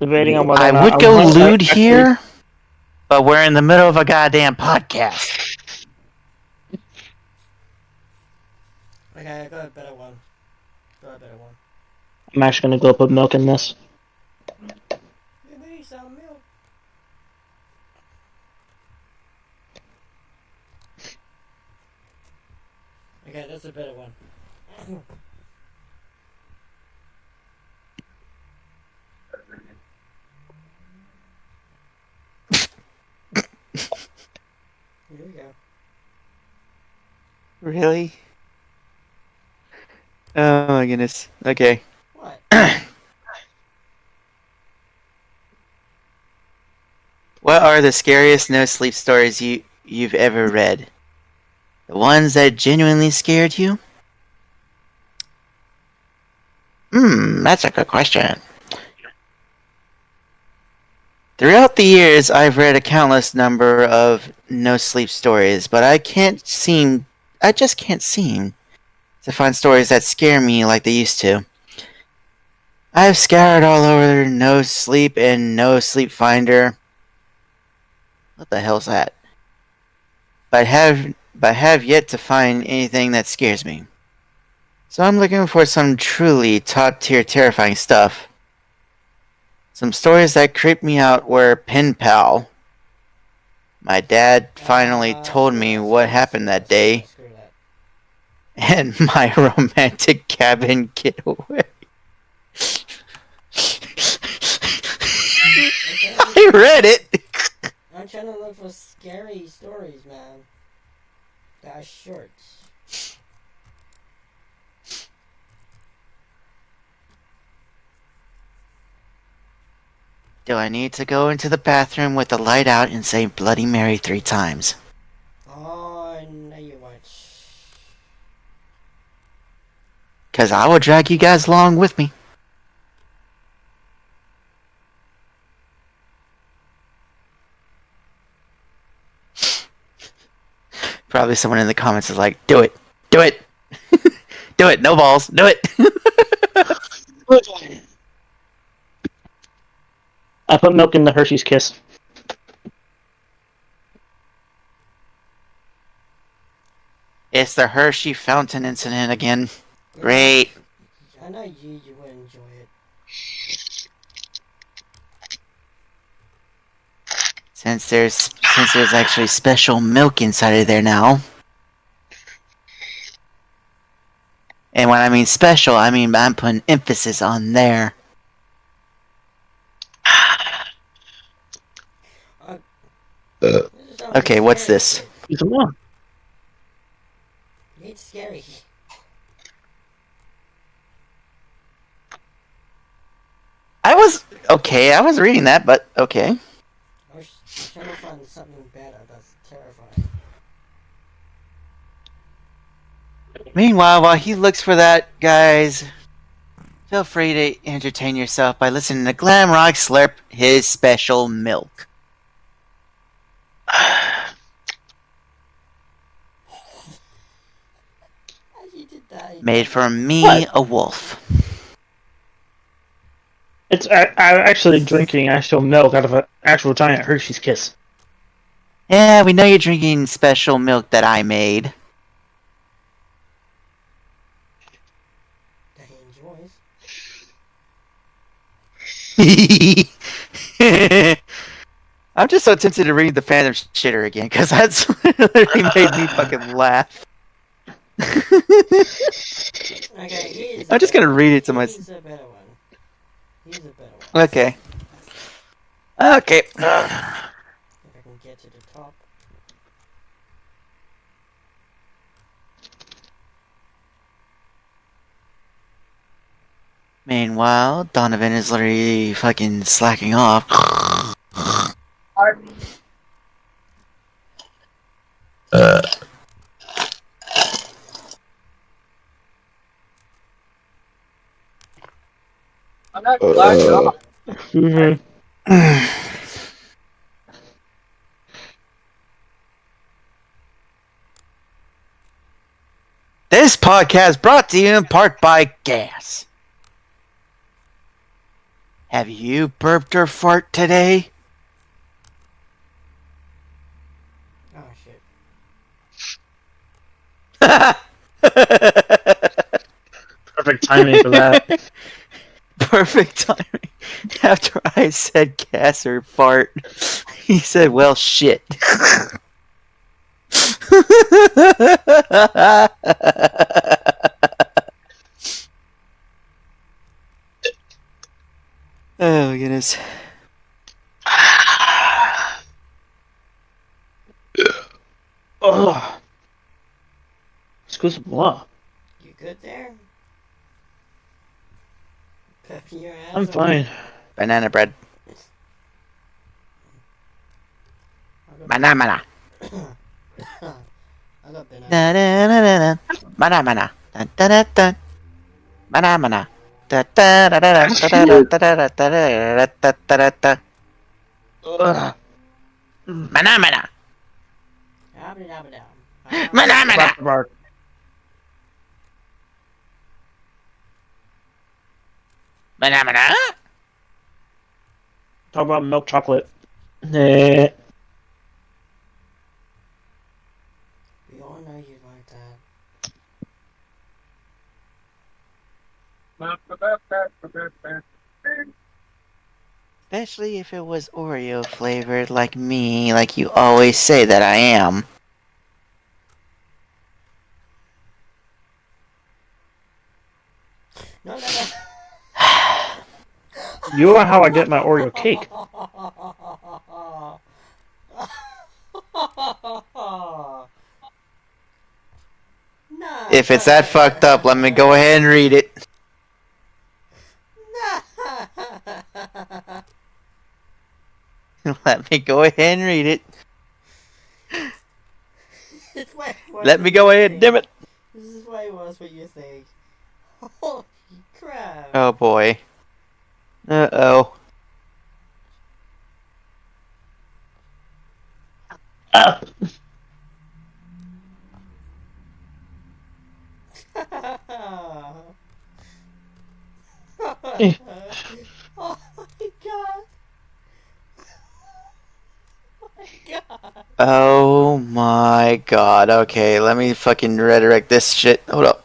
debating on whether I or not would go want to lewd actually- here, but we're in the middle of a goddamn podcast. Okay, I got a better one. I'm actually gonna go put milk in this. Give me some milk. Okay, that's a better one. Here we go. Really? Oh my goodness. Okay. What? What are the scariest no-sleep stories you've ever read? The ones that genuinely scared you? That's a good question. Throughout the years, I've read a countless number of no-sleep stories, but I just can't seem to find stories that scare me like they used to. I've scoured all over No Sleep and No Sleep Finder. What the hell's that? But have yet to find anything that scares me. So I'm looking for some truly top-tier terrifying stuff. Some stories that creeped me out were Pen Pal. My dad finally told me what happened that day. Screw that. And my romantic cabin getaway. I read it. I'm trying to look for scary stories, man. That are short. Do I need to go into the bathroom with the light out and say Bloody Mary 3 times? Oh, no you won't. Because I will drag you guys along with me. Probably someone in the comments is like, do it. Do it. Do it. No balls. Do it. I put milk in the Hershey's Kiss. It's the Hershey Fountain incident again. Great. I know you would enjoy it. Since there's actually special milk inside of there now. And when I mean special, I mean I'm putting emphasis on there. Okay, what's this? Eat some more. It's scary. I was reading that, but okay. I was trying to find something better that's terrifying. Meanwhile, while he looks for that, guys, feel free to entertain yourself by listening to Glamrock slurp his special milk. You did that. Made from me, What? a wolf. I'm actually drinking actual milk out of an actual giant Hershey's Kiss. Yeah, we know you're drinking special milk that I made. That he enjoys. I'm just so tempted to read the Phantom Shitter again, because that's literally made me fucking laugh. Okay, I'm just gonna read it to myself. He's a better one. He's a better one. Okay. Okay. If I can get to the top. Meanwhile, Donovan is literally fucking slacking off. I'm not slacking off. Mhm. This podcast brought to you in part by gas. Have you burped or fart today? Oh shit. Perfect timing for that. Perfect timing. After I said gas or fart, he said, well, shit. Oh my goodness. Oh. Excuse-moi. You good there? Pep your ass. I'm fine. Banana bread. Mana mana. I got banana. Da da da da da. Mana mana. Dun da da dun. Mana mana. Da da da da da da da da da da da da da. Ugh. Mana mana. Abba-dabba-dab. Mana mana. Bark, bark. Mana mana. Talk about milk chocolate. Nah. We all know you like that. Especially if it was Oreo flavored like me, like you always say that I am. No. You are how I get my Oreo cake. No. If it's that fucked up, let me go ahead and read it. Let me go ahead and read it. It's way worse Let than me go you ahead, think. damn it. This is way worse what you think. Holy crap. Oh boy. Uh-oh. Ah. Oh my god. Oh my god. Oh my god. Okay, let me fucking redirect this shit. Hold up.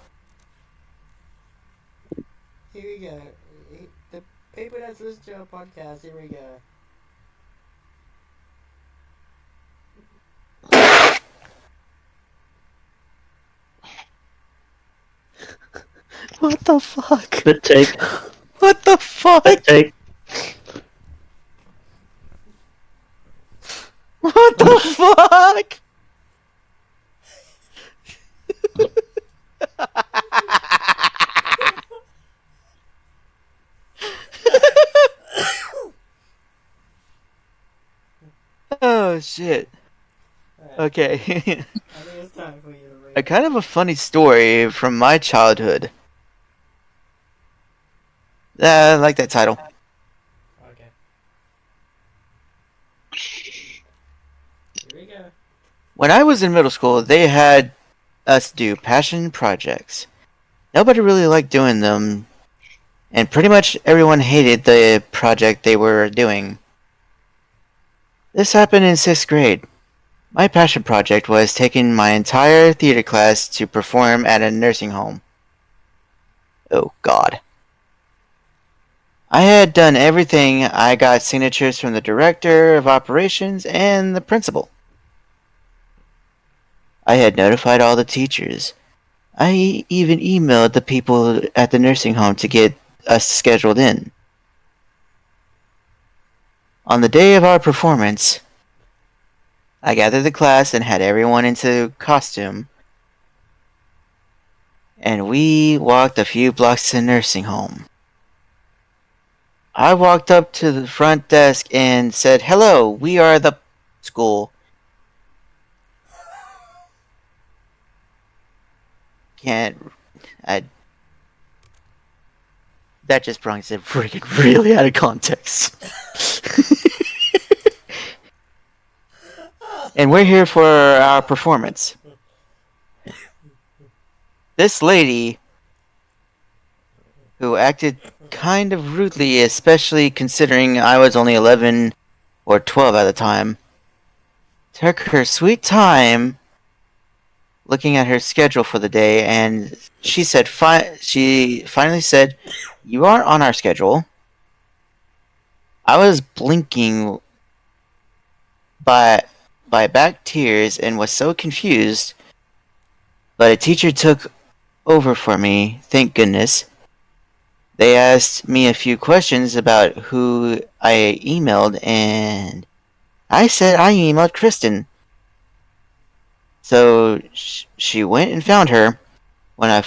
Here we go. The people that's listening to our podcast, here we go. What the fuck? Good take. What the fuck? Good take. What the fuck? Oh shit. Alright, Okay. I think it's time for you to read. A kind of a funny story from my childhood. I like that title. Okay. Here we go. When I was in middle school, they had us do passion projects. Nobody really liked doing them, and pretty much everyone hated the project they were doing. This happened in 6th grade. My passion project was taking my entire theater class to perform at a nursing home. Oh god. I had done everything. I got signatures from the director of operations and the principal. I had notified all the teachers. I even emailed the people at the nursing home to get us scheduled in. On the day of our performance, I gathered the class and had everyone into costume, and we walked a few blocks to the nursing home. I walked up to the front desk and said, "Hello, we are the school." that just brings it freaking really out of context. And we're here for our performance. This lady, who acted kind of rudely, especially considering I was only 11 or 12 at the time, took her sweet time looking at her schedule for the day, and she said, she finally said, "You are on our schedule." I was blinking by back tears and was so confused, but a teacher took over for me, thank goodness. They asked me a few questions about who I emailed, and I said I emailed Kristen. So she went and found her. When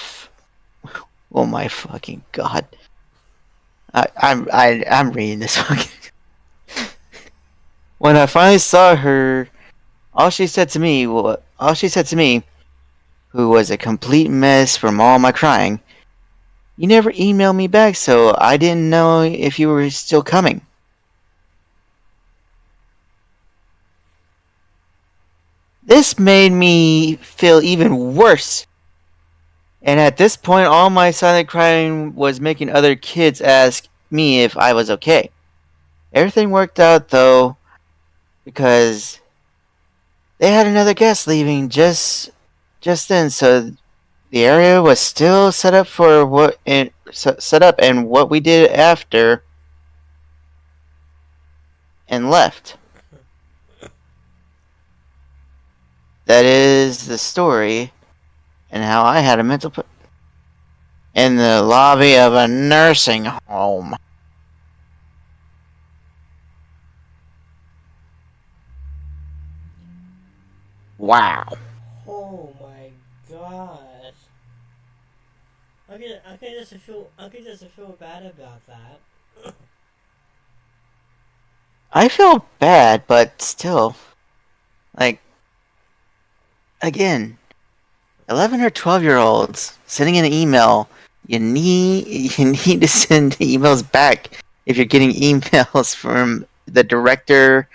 oh my fucking god! I'm reading this fucking. When I finally saw her, all she said to me, who was a complete mess from all my crying, "You never emailed me back, so I didn't know if you were still coming." This made me feel even worse. And at this point, all my silent crying was making other kids ask me if I was okay. Everything worked out, though, because they had another guest leaving just then, so the area was still set up for set up, and what we did after and left. That is the story, and how I had a mental in the lobby of a nursing home. Wow. Oh my god. I can just feel bad about that. I feel bad, but still, like, again, 11 or 12-year-olds sending an email. You need to send emails back if you're getting emails from the director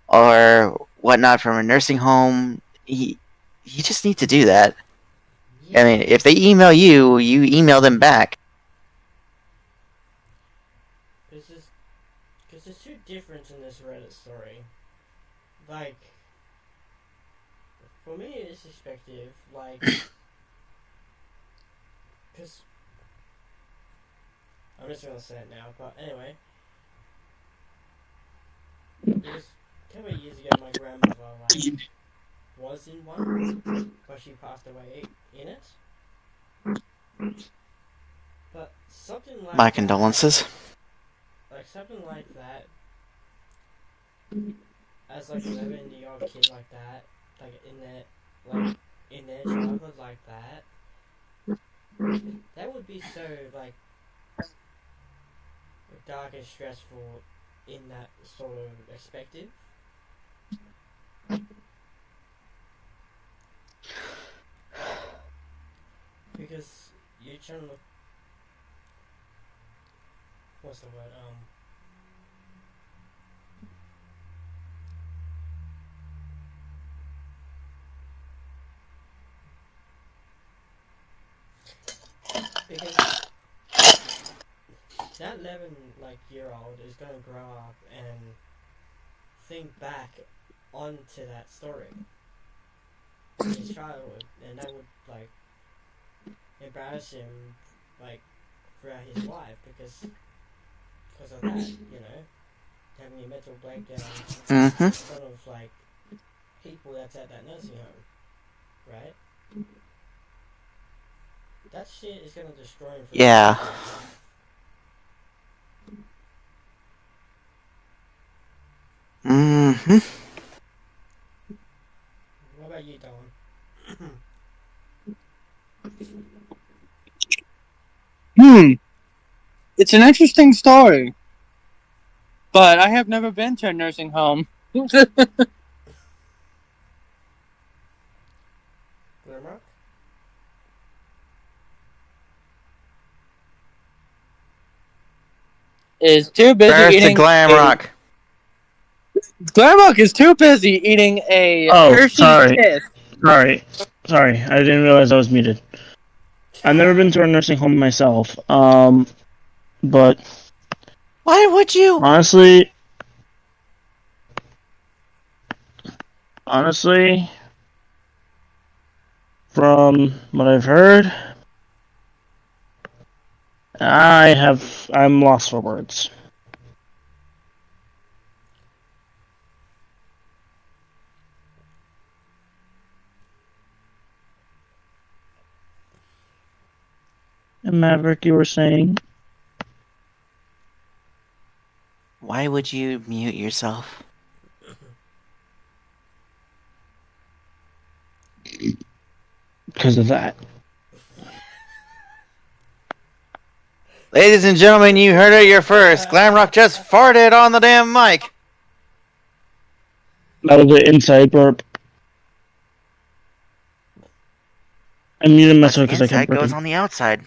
or whatnot from a nursing home. You just need to do that. Yeah. I mean, if they email you, you email them back. Because there's two difference in this Reddit story. Like, for me it's perspective, like, because, I'm just gonna say it now, but anyway, it was a couple of years ago my grandmother, like, was in one, but she passed away in it. But something like My that, condolences. like something like that, as like 11-year-old kid like that, like in their childhood like that, that would be so like dark and stressful in that sort of perspective. Because you're trying to look, what's the word, because that 11 like year old is gonna grow up and think back onto that story in his childhood, and that would like embarrass him like throughout his life because of that, you know, having a mental breakdown in front of like people that's at that nursing home, right? That shit is gonna destroy him. Yeah. What about you, Dylan? It's an interesting story. But I have never been to a nursing home. Glimrock? is too busy First to eating. Glamrock. Glamrock is too busy eating a Hershey's sorry. Kiss. Sorry. I didn't realize I was muted. I've never been to a nursing home myself. But Why would you? honestly, from what I've heard, I'm lost for words. And Maverick, you were saying? Why would you mute yourself? Because of that. Ladies and gentlemen, you heard it here first. Glamrock just farted on the damn mic. That was an inside burp. I muted What's myself because I inside kept goes burping. on the outside.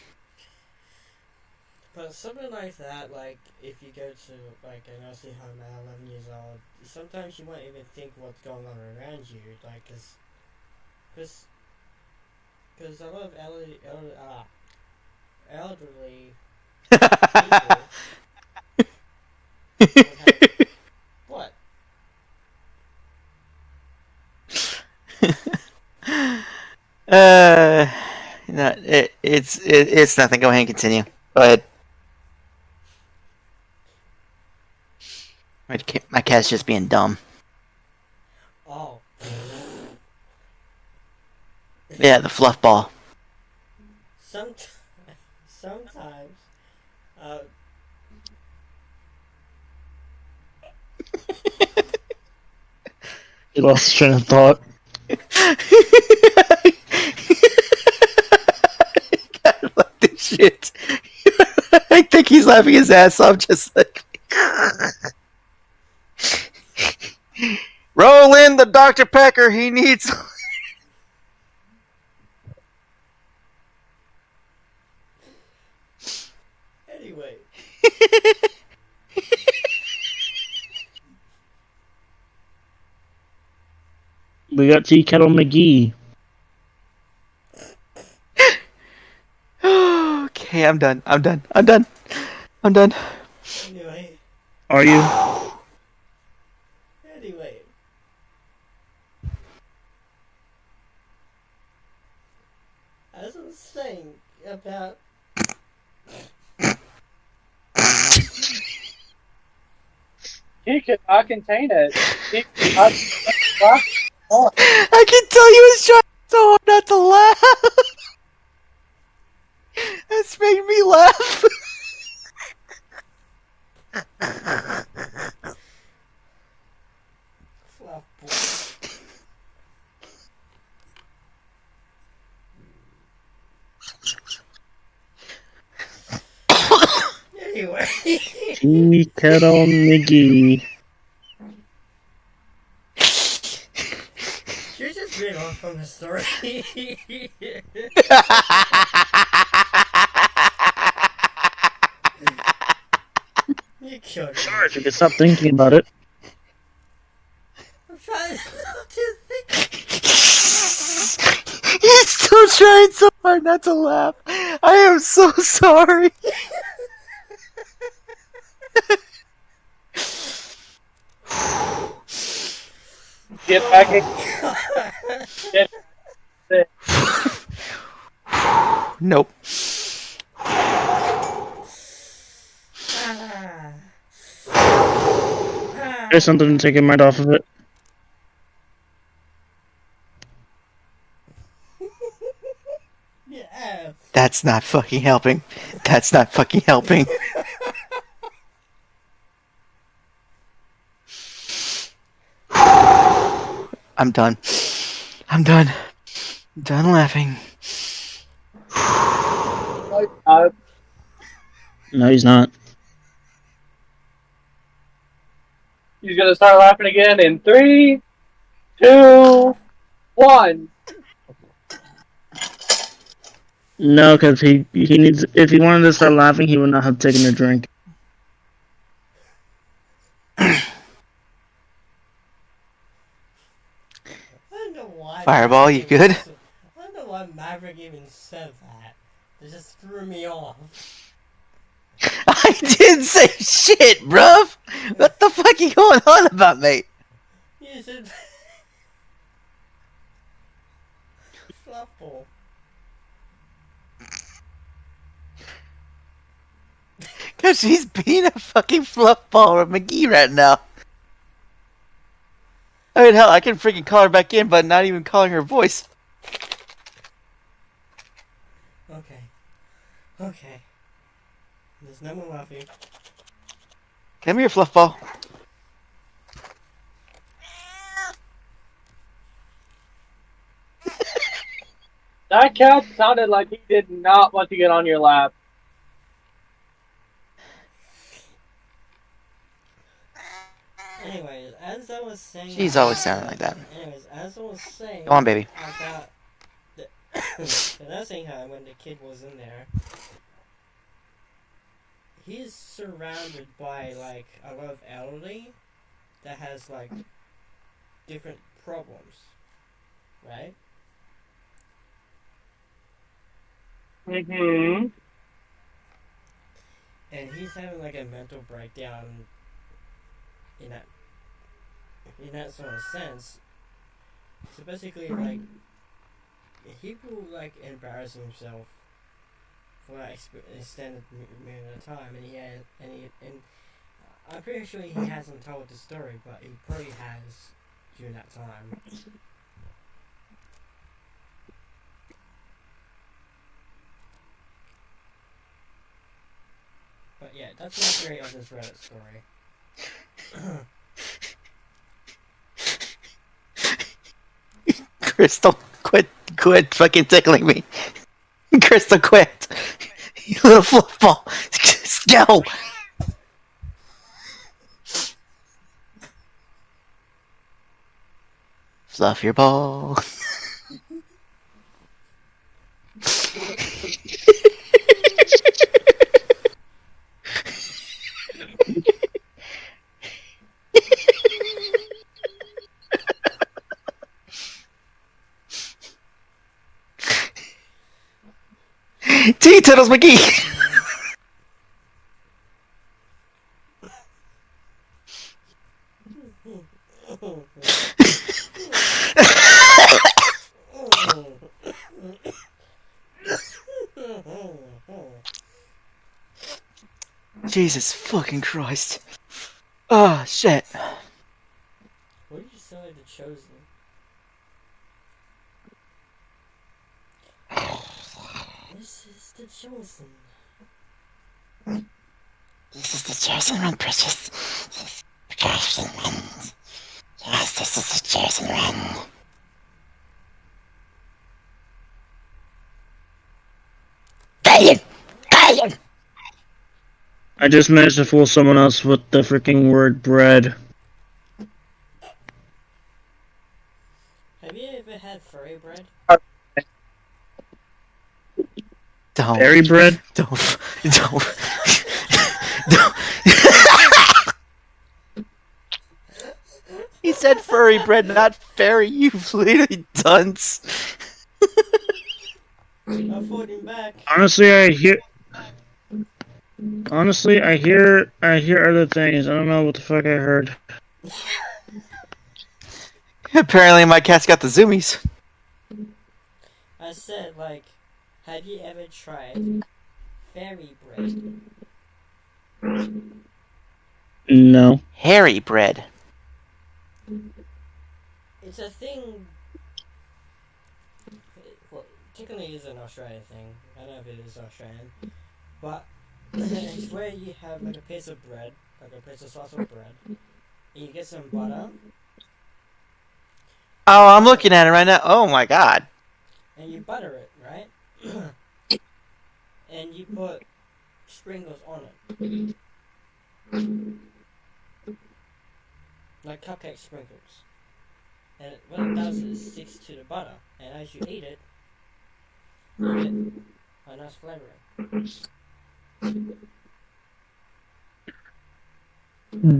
But something like that, like if you go to like a nursing home at 11 years old, sometimes you won't even think what's going on around you, like because a lot of elderly people what? No, it's nothing. Go ahead and continue. Go ahead. My cat's just being dumb. Oh. Yeah, the fluff ball. Sometimes, You lost his train of thought. I love this shit. I think he's laughing his ass off, just like. Roll in the Dr. Pecker. He needs. anyway. We got Tea Kettle McGee. Okay, I'm done. Anyway. Are you? Anyway. As I was saying about He could not contain it. I can tell you was trying so hard not to laugh. That's making me laugh. fluff boy. Anyway. Tea Kettle McGee. You're just being off from the story. You killed me. Sorry if you could stop thinking about it. I'm trying not to think. He's still trying so hard not to laugh. I am so sorry. Get back in. Nope. There's something to take your mind off of it. Yeah. That's not fucking helping. That's not fucking helping. I'm done. I'm done. I'm done laughing. No, he's not. He's gonna start laughing again in 3, 2, 1. No, because he needs. If he wanted to start laughing, he would not have taken a drink. why. Fireball, you good? I don't know why Maverick even said that. It just threw me off. I didn't say shit, bruv! What the fuck you going on about, mate? You said Fluffball. Cause she's being a fucking fluffball or McGee right now. I mean, hell, I can freaking call her back in, but not even calling her voice. Okay. There's no more laughing. Come here, fluffball. That cat sounded like he did not want to get on your lap. Anyways, as I was saying... She's always sounding like that. Anyways, as I was saying... Come on, baby. About the nursing home when the kid was in there, he's surrounded by, like, a lot of elderly that has, like, different problems, right? Mm-hmm. And he's having, like, a mental breakdown in that sort of sense. So basically, like, he will, like, embarrass himself for an extended period of time, and I'm pretty sure he hasn't told the story, but he probably has during that time. But yeah, that's my theory of this Reddit story. Crystal, quit fucking tickling me. Crystal, quit. You little fluffball. Just go. Fluff your ball. Tea Turtles McGee! Jesus fucking Christ. Oh, shit. What did you say the Chosen? This is the Chosen. This is the chosen one, precious. The chosen one. Yes, this is the chosen one. Gayan! I just managed to fool someone else with the freaking word bread. Have you ever had furry bread? Don't. Fairy bread? Don't. Don't. He said furry bread, not fairy, you literally dunce. I'm folding back. Honestly, I hear other things. I don't know what the fuck I heard. Apparently my cat's got the zoomies. I said, like, have you ever tried fairy bread? No. Hairy bread. It's a thing. Well, technically it's an Australian thing. I don't know if it is Australian. But it's where you have like a piece of bread, like a piece of slice of bread, and you get some butter. Oh, I'm looking at it right now. Oh my god. And you butter it, right? And you put sprinkles on it. Like cupcake sprinkles. And what it does is it sticks to the butter. And as you eat it, you get a nice flavoring.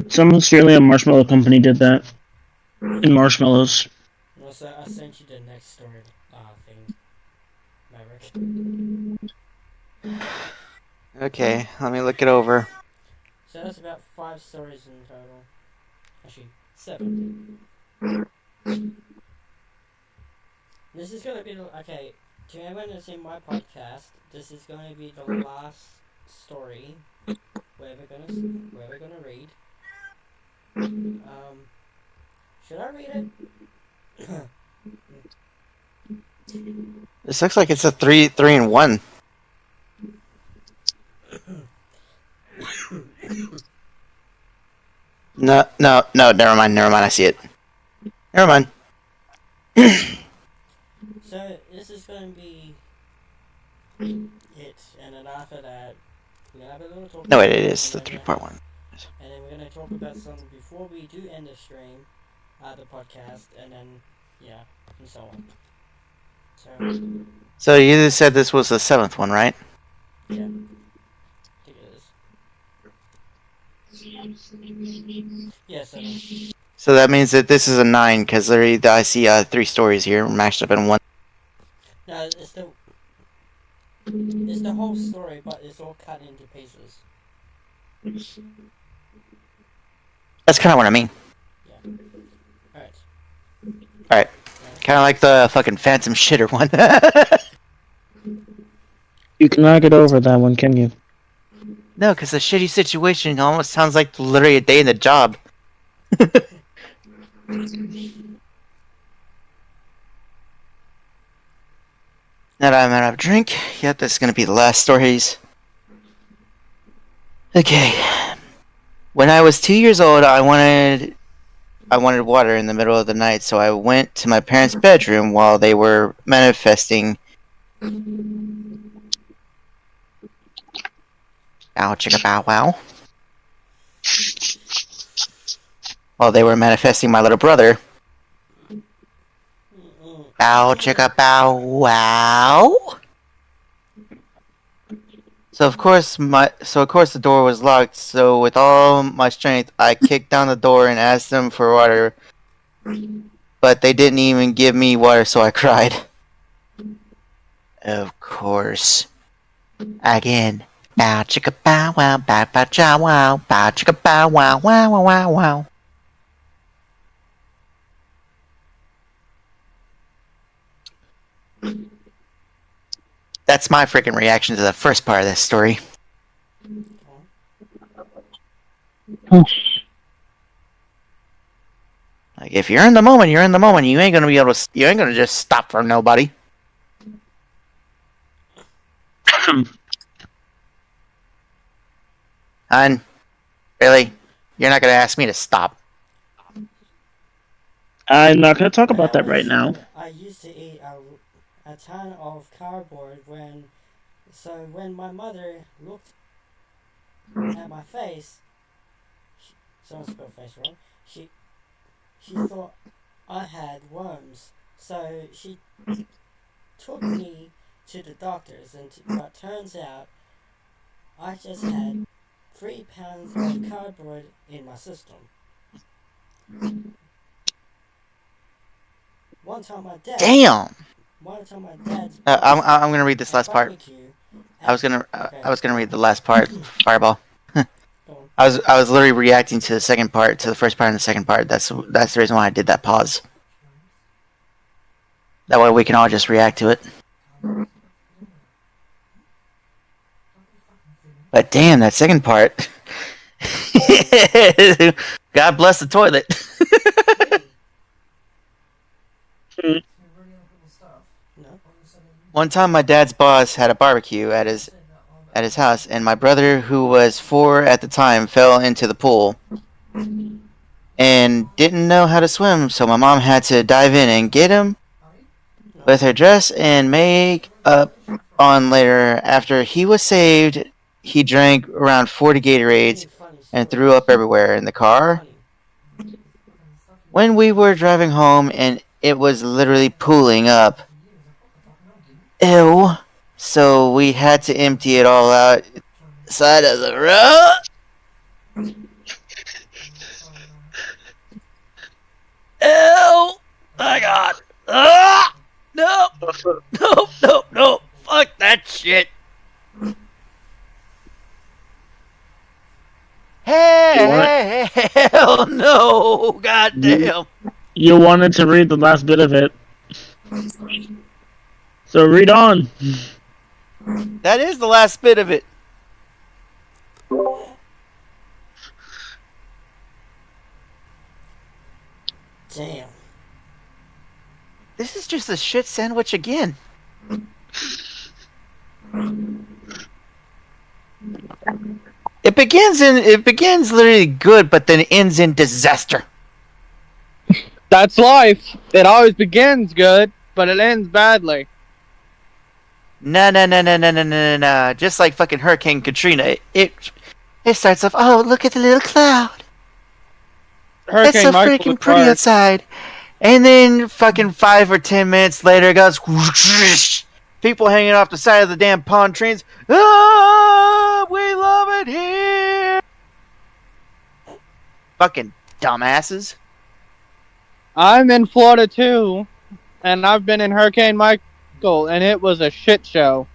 Some Australian marshmallow company did that. In marshmallows. Also, I sent you the next story thing, Maverick. Okay, let me look it over. So that's about 5 stories in total. Actually, 7. This is gonna be okay. To everyone that's in my podcast, this is gonna be the last story where we're gonna read. Should I read it? This looks like it's a 3-in-1. No, never mind, I see it. Never mind. So this is gonna be it, and then after that, we're gonna have a little talk. No, wait, it is the 3-part one. And then we're gonna talk about something before we do end the stream, the podcast, and then and so on. So you said this was the 7th one, right? Yeah, I think it is. Yeah, 7. So that means that this is a 9 because I see 3 stories here mashed up in one. No, it's the whole story, but it's all cut into pieces. That's kind of what I mean. Yeah. Alright. Alright. Kind of like the fucking Phantom Shitter one. You cannot get over that one, can you? No, because the shitty situation almost sounds like literally a day in the job. Now that I'm out of drink, yep, this is gonna be the last stories. Okay. When I was 2 years old, I wanted water in the middle of the night, so I went to my parents' bedroom while they were manifesting. Ow, chicka bow wow. While they were manifesting my little brother. Bow chicka bow wow. So of course the door was locked, so with all my strength I kicked down the door and asked them for water. But they didn't even give me water, so I cried. Of course. Again. Bow chicka bow wow, bow bow chow wow, bow chicka bow wow, wow wow wow wow. That's my freaking reaction to the first part of this story. Like, if you're in the moment, you're in the moment. You ain't gonna just stop for nobody. And really, you're not gonna ask me to stop. I'm not going to talk about that right now. I used to eat a ton of cardboard when my mother looked at my face, someone spelled face wrong, she thought I had worms, so she took me to the doctors, but turns out I just had 3 pounds of cardboard in my system. One time my dad. Damn. One time my dad's. I'm gonna read this last part. I was gonna read the last part. Fireball. I was literally reacting to the second part, to the first part and the second part. That's the reason why I did that pause. That way we can all just react to it. But damn, that second part. God bless the toilet. One time my dad's boss had a barbecue at his house, and my brother, who was 4 at the time, fell into the pool and didn't know how to swim, so my mom had to dive in and get him with her dress and make up on later. After he was saved, he drank around 40 Gatorades and threw up everywhere in the car. When we were driving home, and it was literally pooling up. Ew. So we had to empty it all out side of the road. Ew. My God. Nope. Fuck that shit. Hell no. Goddamn. You wanted to read the last bit of it. So read on. That is the last bit of it. Damn. This is just a shit sandwich again. It begins literally good, but then ends in disaster. That's life. It always begins good, but it ends badly. No. Just like fucking Hurricane Katrina, it starts off. Oh, look at the little cloud. It's so freaking pretty outside. And then fucking 5 or 10 minutes later, it goes. Whoosh, people hanging off the side of the damn palm trees. Ah, we love it here. Fucking dumbasses. I'm in Florida too, and I've been in Hurricane Michael, and it was a shit show.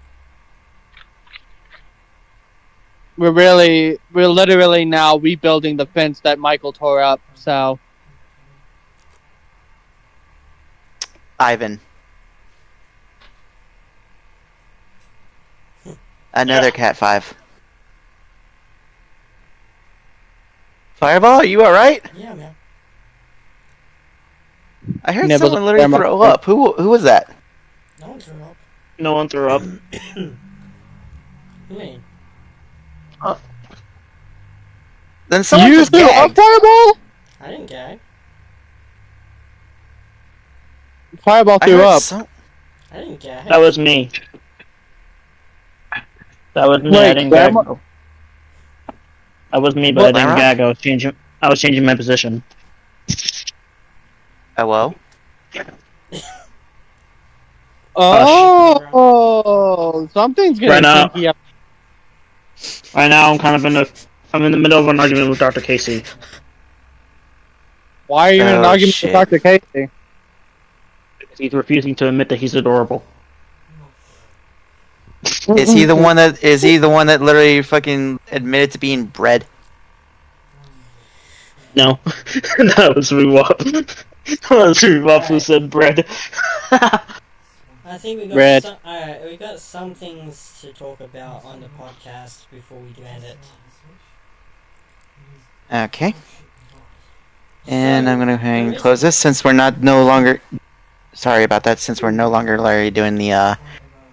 We're literally now rebuilding the fence that Michael tore up, so. Ivan. Another Cat 5. Fireball, you alright? Yeah, man. I heard someone literally throw up. Who was that? No one threw up. No one threw up. Me. Then someone You just threw up, gagged. Fireball? I didn't gag. Fireball I threw heard up. I didn't gag. That was me. That was me. Wait, I didn't gag. Grandma- though. That was me, but What, I didn't Lara? gag. I was changing my position. Hello? Oh, something's Right getting now. kinky up. Right now, I'm in the middle of an argument with Dr. Casey. Why are you in an Oh, argument shit. with Dr. Casey? He's refusing to admit that he's adorable. Is he the one that literally fucking admitted to being bred? No, that was Rewop. That was Rewop who said bread. I think we got Red. we got some things to talk about on the podcast before we do end it. Okay. And I'm gonna go ahead and close this since we're no longer Larry doing the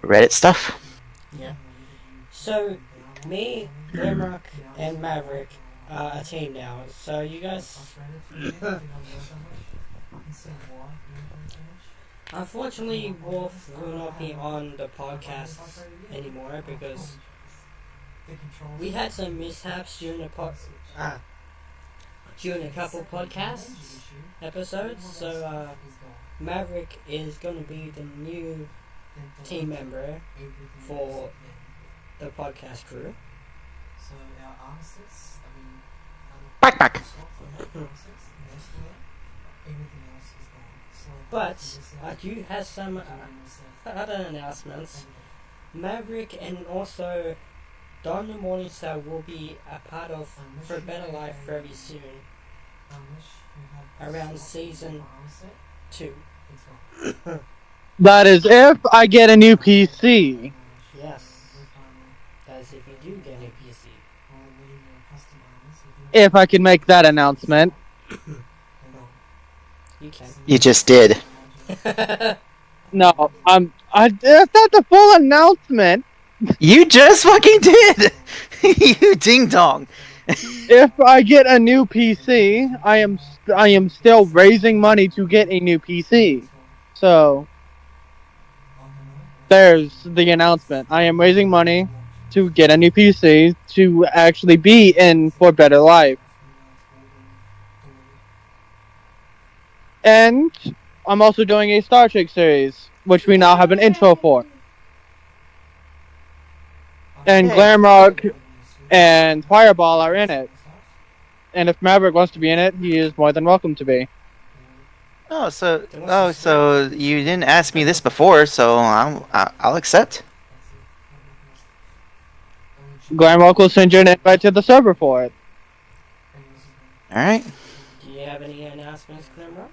Reddit stuff. Yeah. So, me, Grimrock, and Maverick are a team now. So you guys. Unfortunately, Wolf will not be on the podcast anymore because we had some mishaps during a couple podcast episodes. So Maverick is going to be the new team member for the podcast crew. Back. But I do have some other announcements. Maverick and also Dawn the Morningstar will be a part of For Better Life very soon. Around season 2. That is if I get a new PC. Yes. That is if you do get a PC. If I can make that announcement. You can. You just did. No, that's not the full announcement. You just fucking did. You ding dong. If I get a new PC, I am still raising money to get a new PC. So there's the announcement. I am raising money to get a new PC to actually be in For Better Life. And I'm also doing a Star Trek series, which we now have an intro for. And Glamrock and Fireball are in it. And if Maverick wants to be in it, he is more than welcome to be. So you didn't ask me this before, so I'll accept. Glamrock will send you an invite to the server for it. All right. Do you have any announcements, Glamrock?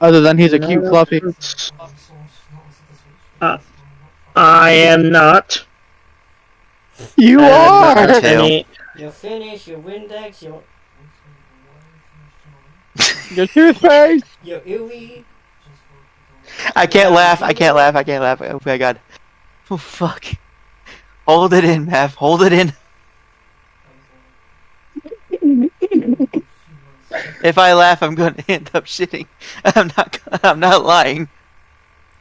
Other than he's a cute fluffy. I am not. You are! Tail. Your finish, your Windex, your toothpaste! your Iwi. I can't laugh. Oh my god. Oh fuck. Hold it in, Mav. Hold it in. If I laugh, I'm going to end up shitting. I'm not lying.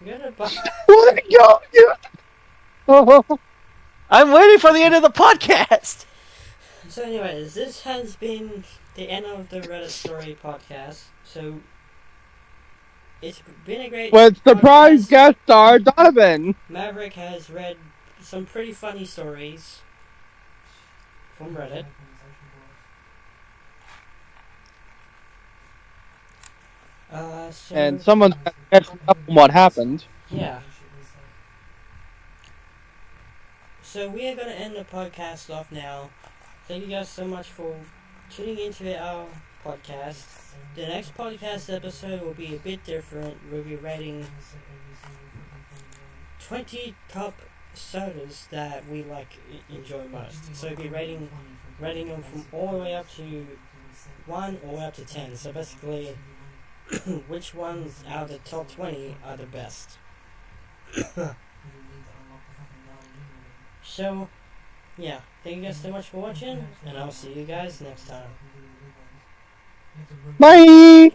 You're gonna buy. What are you doing? I'm waiting for the end of the podcast. So anyways, this has been the end of the Reddit Story podcast. So it's been a great With surprise podcast. guest star Donovan. Maverick has read some pretty funny stories from Reddit. And someone's catching up on what happened. Yeah. So we are going to end the podcast off now. Thank you guys so much for tuning into our podcast. The next podcast episode will be a bit different. We'll be rating 20 top sodas that we enjoy most. So we'll be rating them from all the way up to 1 all the way up to 10. So basically, which ones out of the top 20 are the best. So, yeah, thank you guys so much for watching, and I'll see you guys next time. Bye!